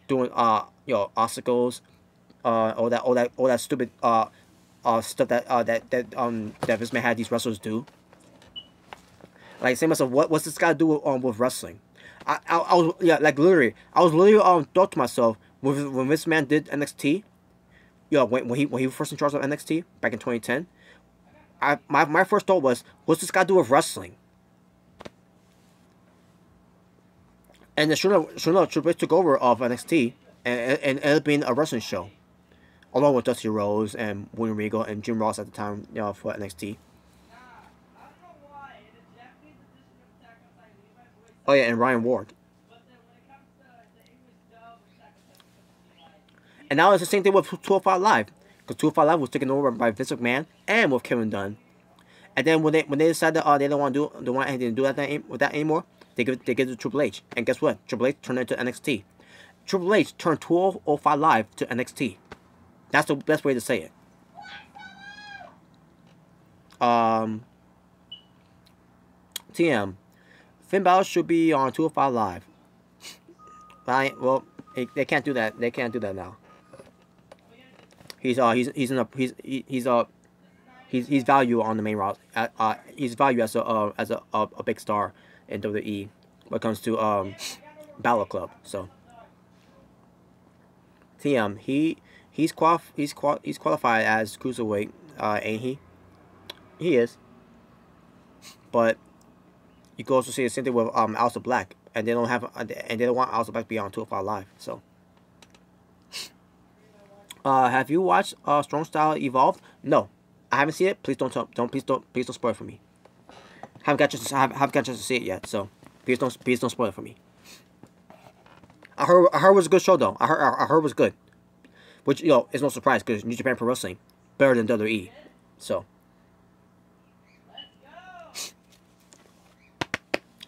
doing obstacles, all that stupid stuff that Vince McMahon had these wrestlers do. Like, say myself, what's this got to do with wrestling? I was like literally I was literally thought to myself when Vince McMahon did NXT, when he was first in charge of NXT back in 2010, my first thought was, what's this got to do with wrestling? And then sure enough, Triple H took over of NXT and ended up being a wrestling show, along with Dusty Rhodes and William Regal and Jim Ross at the time, for NXT. Oh yeah, and Ryan Ward. And now it's the same thing with 205 Live, because 205 Live was taken over by Vince McMahon and with Kevin Dunn. And then when they decided that they don't want anything to do with that anymore, they give it to Triple H. And guess what? Triple H turned it to NXT. Triple H turned 205 Live to NXT. That's the best way to say it. TM. Finn Balor should be on 205 Live. Well, they can't do that. They can't do that now. He's value on the main roster. He's value as a big star in WWE when it comes to Balor Club. So TM, he's qualified as cruiserweight, ain't he? He is. But you can also see the same thing with Aleister Black, and they don't want Aleister Black to be on 205 Live. So, have you watched Strong Style Evolved? No, I haven't seen it. Please don't spoil it for me. Haven't got a chance to see it yet. So, please don't spoil it for me. I heard it was a good show though. I heard it was good, which is no surprise because New Japan Pro Wrestling better than WWE. So.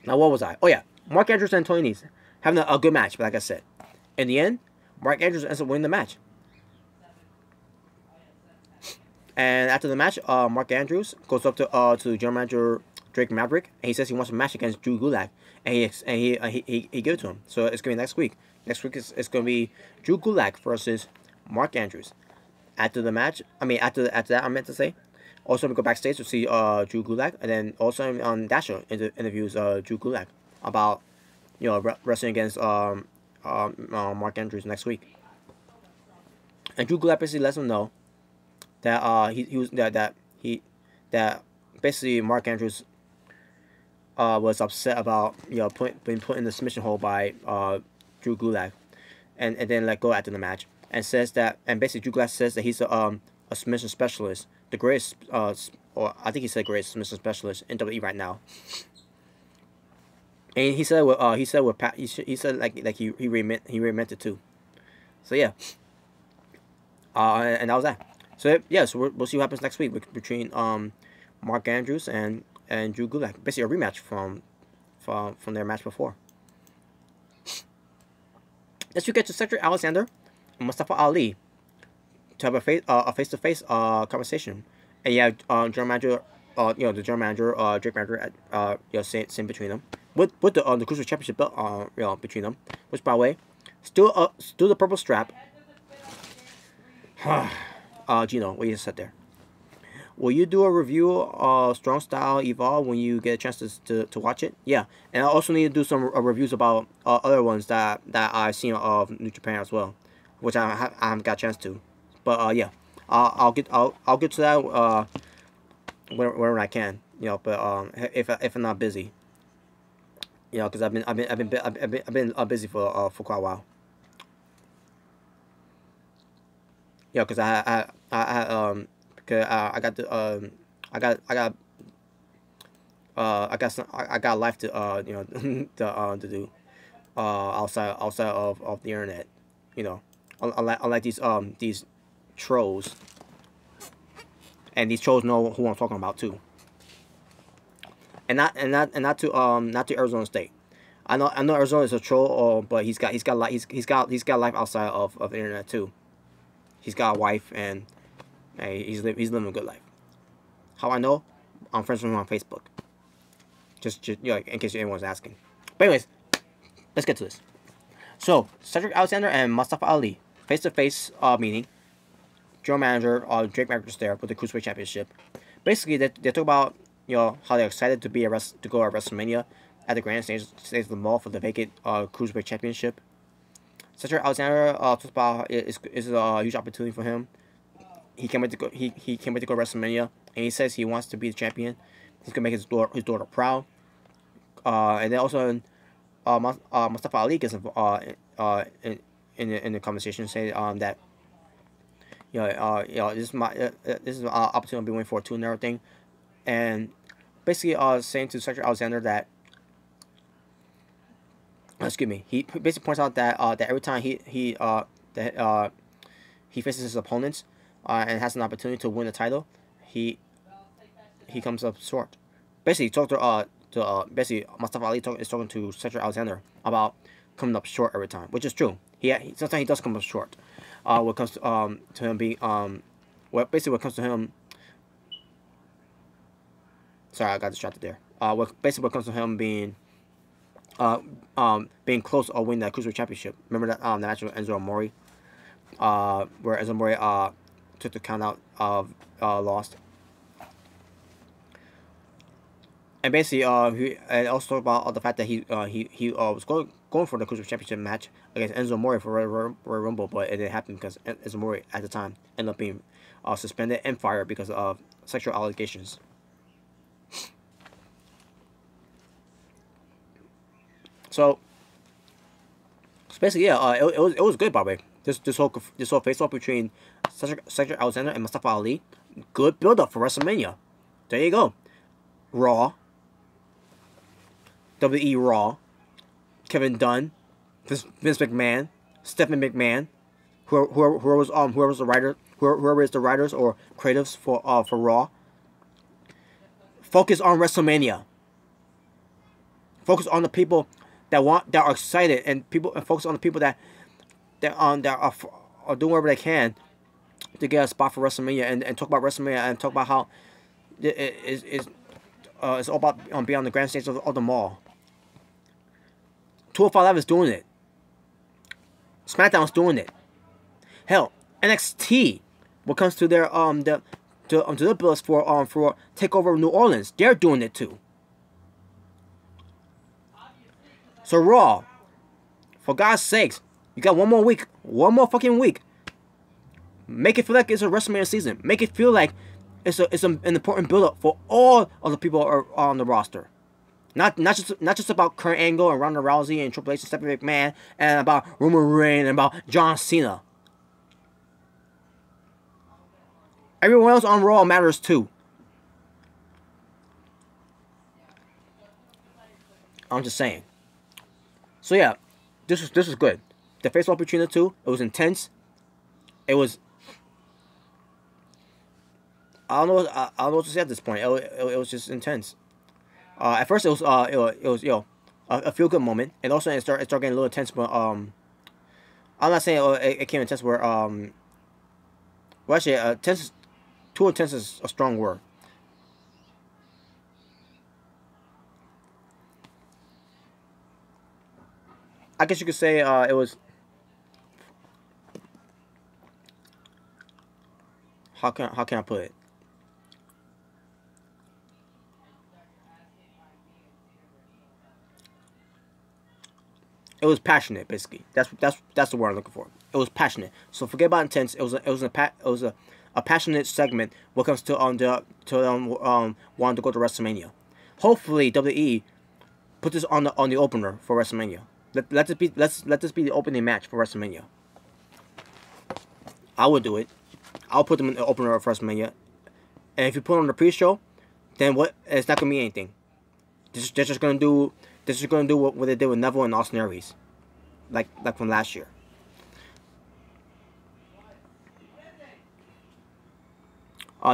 Now, what was I? Oh, yeah. Mark Andrews and Tony Nese having a good match, but like I said, in the end, Mark Andrews ends up winning the match. And after the match, Mark Andrews goes up to general manager Drake Maverick, and he says he wants a match against Drew Gulak, and he gave it to him. So it's going to be next week. Next week it's going to be Drew Gulak versus Mark Andrews. After the match, after that, I meant to say. Also, we go backstage to see Drew Gulak, and then also on Dasher interviews Drew Gulak about wrestling against Mark Andrews next week. And Drew Gulak basically lets him know that basically Mark Andrews was upset about being put in the submission hole by Drew Gulak, and then let go after the match, and says that, and basically Drew Gulak says that he's a submission specialist. The greatest, or I think he said greatest submission specialist in WWE right now. And he said like he remeant it too. So yeah. And that was that. So yeah, so we'll see what happens next week between Mark Andrews and Drew Gulak. Basically a rematch from their match before. Let's get to Cedric Alexander and Mustafa Ali to have a face-to-face conversation, and yeah, general manager, the general manager, Drake Maverick, sitting between them with the Cruiserweight Championship belt, between them. Which, by the way, still the purple strap. Gino, what you just said there. Will you do a review of Strong Style Evolve when you get a chance to watch it? Yeah, and I also need to do some reviews about other ones that I've seen of New Japan as well, which I haven't got a chance to. But yeah, I'll get to that whenever I can, But if I'm not busy, because I've been busy for quite a while. Because I got life to do outside of the internet, unlike these trolls, and these trolls know who I'm talking about too. And not to Arizona State. I know Arizona is a troll, but he's got life outside of the internet too. He's got a wife, and hey, he's living a good life. How I know? I'm friends with him on Facebook. Just you know, in case anyone's asking. But anyways, let's get to this. So Cedric Alexander and Mustafa Ali face-to-face meeting. General manager, Drake Maverick's there with the Cruiserweight Championship. Basically, they talk about, you know, how they're excited to go at WrestleMania at the grand stage of the mall for the vacant Cruiserweight Championship. Cedric Alexander talks about it's a huge opportunity for him. He can't wait to go to WrestleMania, and he says he wants to be the champion. He's gonna make his daughter proud. And then also, Mustafa Ali gets in the conversation, saying that this is an opportunity to be winning for a too and everything, and basically saying to Cedric Alexander that he basically points out that that every time he faces his opponents and has an opportunity to win the title, he comes up short. Basically, basically Mustafa Ali is talking to Cedric Alexander about coming up short every time, which is true. Sometimes he does come up short. What comes to him being what comes to him. Sorry, I got distracted there. What comes to him being close or winning that Cruiserweight Championship. Remember that the match with Enzo Amore, where Enzo Amore took the count out of lost. And basically, he also talked about the fact that he was going for the Cruiserweight Championship match against Enzo Amore for Royal Rumble, but it didn't happen because Enzo Amore at the time ended up being suspended and fired because of sexual allegations. So basically, yeah, it was good, by the way. This whole face off between Cedric Alexander and Mustafa Ali, good build up for WrestleMania. There you go. Raw. WWE Raw, Kevin Dunn, Vince McMahon, Stephanie McMahon, whoever is the writers or creatives for Raw. Focus on WrestleMania. Focus on the people that are excited, and focus on the people that are doing whatever they can to get a spot for WrestleMania, and talk about WrestleMania, and talk about how it's all about being on the grand stage of the mall. 205 Live is doing it. SmackDown is doing it. Hell, NXT, when it comes to their to the bills for Takeover New Orleans, they're doing it too. So Raw, for God's sakes, you got one more fucking week. Make it feel like it's a WrestleMania season. Make it feel like it's an important build-up for all of the people are on the roster. Not just about Kurt Angle and Ronda Rousey and Triple H and Stephanie McMahon, and about Roman Reigns and about John Cena. Everyone else on Raw matters too. I'm just saying. So yeah, this was good. The face-off between the two, it was intense. It was. I don't know what to say at this point. It was just intense. At first it was a feel good moment, and also it started getting a little intense. But I'm not saying it came intense where well, actually too intense is a strong word. I guess you could say it was. How can I put it? It was passionate, basically. That's the word I'm looking for. It was passionate. So forget about intense. It was a passionate segment when it comes to wanting to go to WrestleMania. Hopefully WWE put this on the opener for WrestleMania. Let this be the opening match for WrestleMania. I would do it. I'll put them in the opener of WrestleMania. And if you put on the pre-show, then what? It's not gonna mean anything. They're just gonna do what they did with Neville and Austin Aries, like from last year.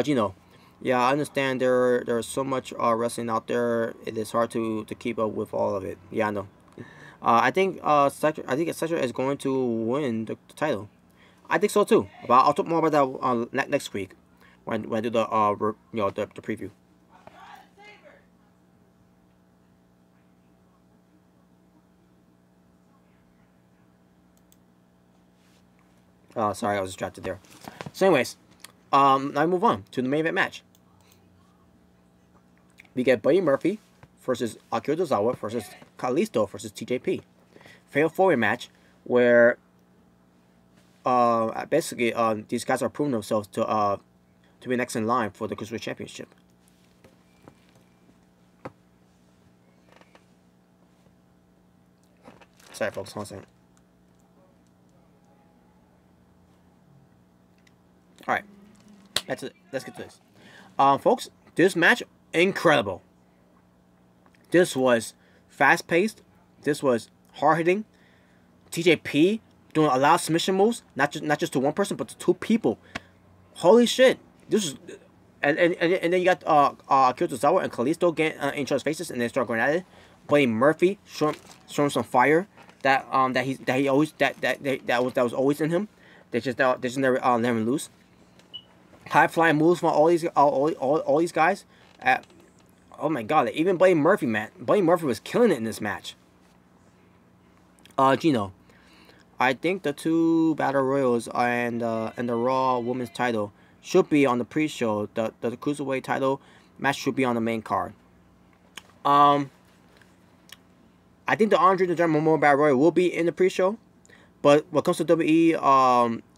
Gino. Yeah, I understand there's so much wrestling out there. It is hard to keep up with all of it. Yeah, I know. I think Cedric is going to win the title. I think so too. But I'll talk more about that next week when I do the the preview. Sorry, I was distracted there. So, anyways, now we move on to the main event match. We get Buddy Murphy versus Akira Tozawa versus Kalisto versus TJP. Fatal 4-way match where basically these guys are proving themselves to be next in line for the Cruiserweight Championship. Sorry, folks. Hold on a second. All right, that's it. Let's get to this. Folks, this match incredible. This was fast paced. This was hard hitting. TJP doing a lot of submission moves, not just to one person, but to two people. Holy shit! This is, and then you got Akira Tozawa and Kalisto getting in each other's faces, and they start going at it. Buddy Murphy showing some fire that he always that was always in him. They just never let him loose. High flying moves from all these guys. Oh my god! Even Buddy Murphy, man, Buddy Murphy was killing it in this match. Gino, I think the two battle royals and the Raw Women's title should be on the pre-show. The Cruiserweight title match should be on the main card. I think the Andre the Giant Memorial Battle Royal will be in the pre-show. But when it comes to WWE,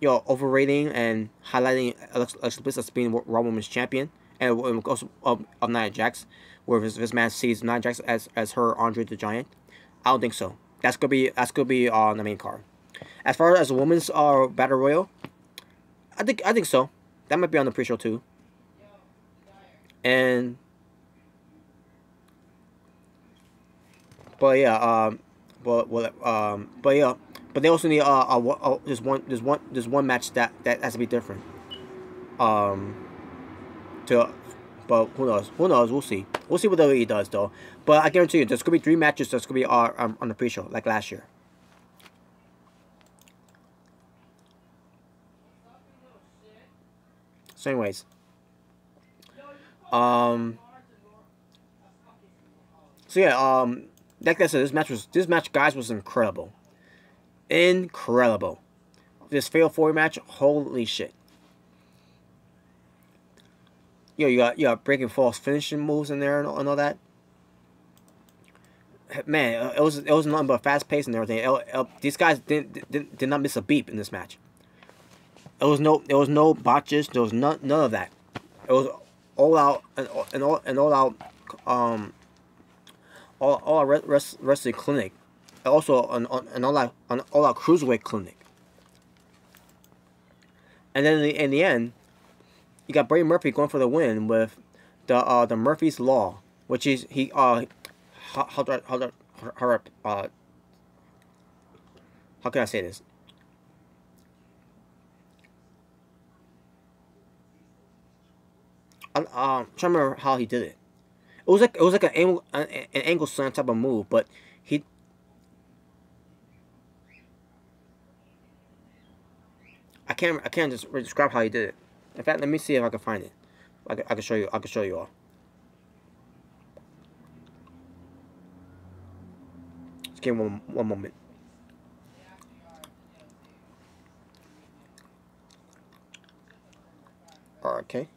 overrating and highlighting Alexa Bliss as being Raw Women's Champion, and also of Nia Jax, where this man sees Nia Jax as her Andre the Giant, I don't think so. That's gonna be on the main card. As far as the women's battle royal, I think so. That might be on the pre-show too. And but yeah, but they also need there's one match that has to be different. But who knows? We'll see. We'll see what WWE does though. But I guarantee you, there's gonna be 3 matches that's gonna be on the pre-show like last year. So, anyways, so yeah, like I said, this match, guys, was incredible. Incredible. This fatal 4 match, holy shit. You got breaking false finishing moves in there and all that. Man, it was nothing but fast pace and everything. These guys did not miss a beat in this match. There was no botches. There was none of that. It was all out all out wrestling clinic. Also an all out cruiserweight clinic. And then in the end, you got Buddy Murphy going for the win with the Murphy's Law, which is how can I say this? I'm trying to remember how he did it. It was like an angle slam type of move, but I can't just describe how he did it. In fact, let me see if I can find it. I can show you. I can show you all. Just give me one moment. Okay.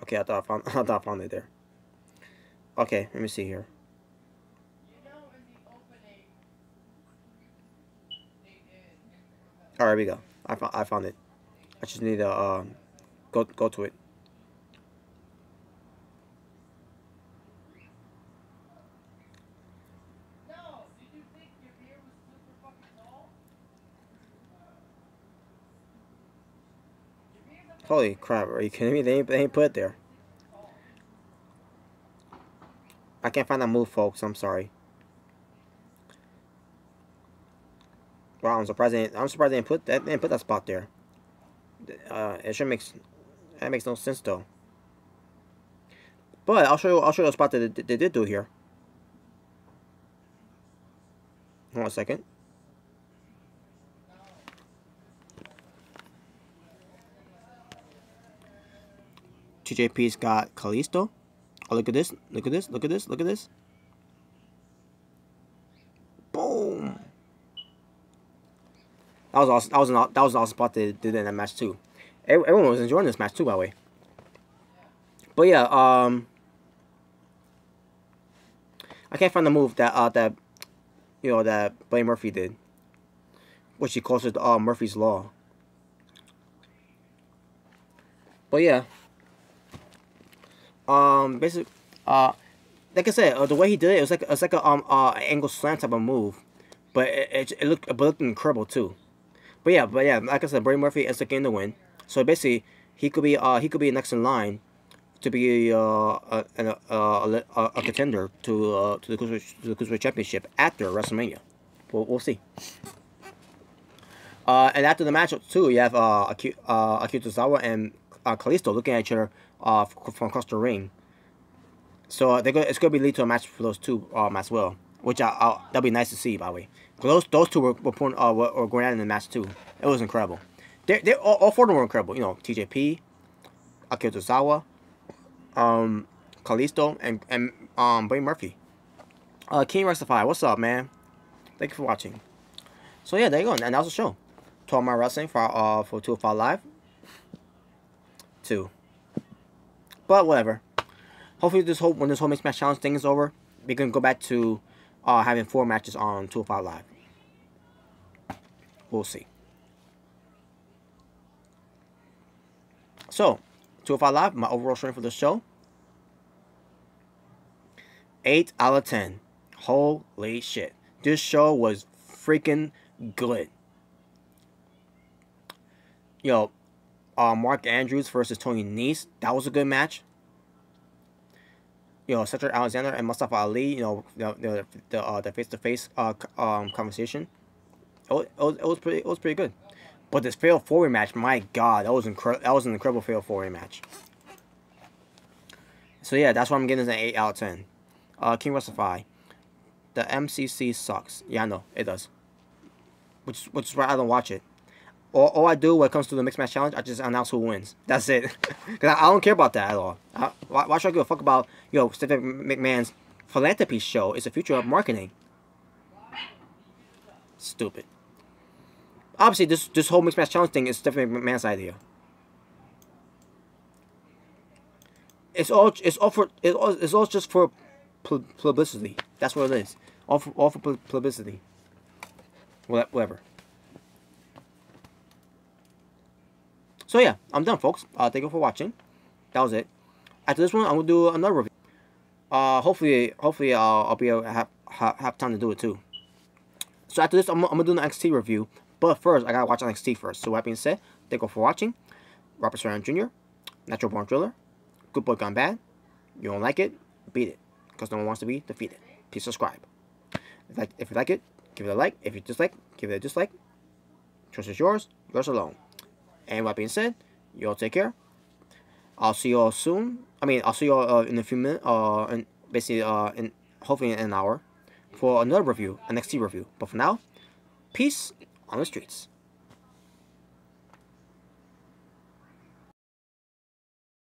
Okay, I thought I found it there. Okay, let me see here. All right, here we go. I found it. I just need to go to it. Holy crap, are you kidding me? They ain't put it there. I can't find that move, folks. I'm sorry. Well, I'm surprised they didn't put that spot there. It sure makes no sense though. But I'll show you the spot that they did do here. Hold on a second. TJP's got Kalisto. Oh, look at this! Look at this! Look at this! Look at this! Boom! That was awesome. That was an awesome spot they did in that match too. Everyone was enjoying this match too, by the way. But yeah, I can't find the move that that Buddy Murphy did, which he calls it Murphy's Law. But yeah, basically, like I said, the way he did it, it was like a angle slam type of move, but it looked incredible too. But yeah, like I said, Buddy Murphy ends up getting the win. So basically, he could be next in line to be a contender to the Cruiserweight Championship after WrestleMania. We'll see. And after the match too, you have Akira Tozawa and Kalisto looking at each other from across the ring. So it's gonna be lead to a match for those two as well, which that'll be nice to see, by the way. Those two were going at it in the match too. It was incredible. They all four of them were incredible. You know, TJP, Akira Tozawa, Kalisto, and Buddy Murphy. King Rectify, what's up, man? Thank you for watching. So yeah, there you go, and that was the show. 12 Mile Wrestling for 205 Live 2. But whatever. Hopefully when this whole mixed match challenge thing is over, we can go back to having 4 matches on 205 Live. We'll see. So 205 Live, my overall rating for the show, 8 out of 10. Holy shit. This show was freaking good. Yo, Mark Andrews versus Tony Nese. That was a good match. You know, Cedric Alexander and Mustafa Ali. You know, the face-to-face conversation. It was pretty good. But this fatal 4-way match, my God, that was an incredible fatal 4-way match. So yeah, that's why I'm giving this an 8 out of 10. King Rectify. The MCC sucks. Yeah, I know it does. Which is why I don't watch it. All I do when it comes to the mixed match challenge, I just announce who wins. That's it. Cause I don't care about that at all. Why should I give a fuck about Stephanie McMahon's philanthropy show? It's the future of marketing. Stupid. Obviously, this whole mixed match challenge thing is Stephanie McMahon's idea. It's all just for publicity. That's what it is. All for publicity. Whatever. So yeah, I'm done, folks. Thank you for watching. That was it. After this one, I'm gonna do another review. Hopefully I'll be able to have time to do it too. So after this, I'm gonna do an NXT review. But first, I gotta watch NXT first. So that being said, thank you for watching. Robert Serrano Jr., Natural Born Driller, Good Boy Gone Bad. You don't like it, beat it, because no one wants to be defeated. Please subscribe. If you like it, give it a like. If you dislike, give it a dislike. Choice is yours alone. And that being said, you all take care. I'll see you all soon. I'll see you all in a few minutes. And basically, hopefully in an hour, for another review, an NXT review. But for now, peace on the streets.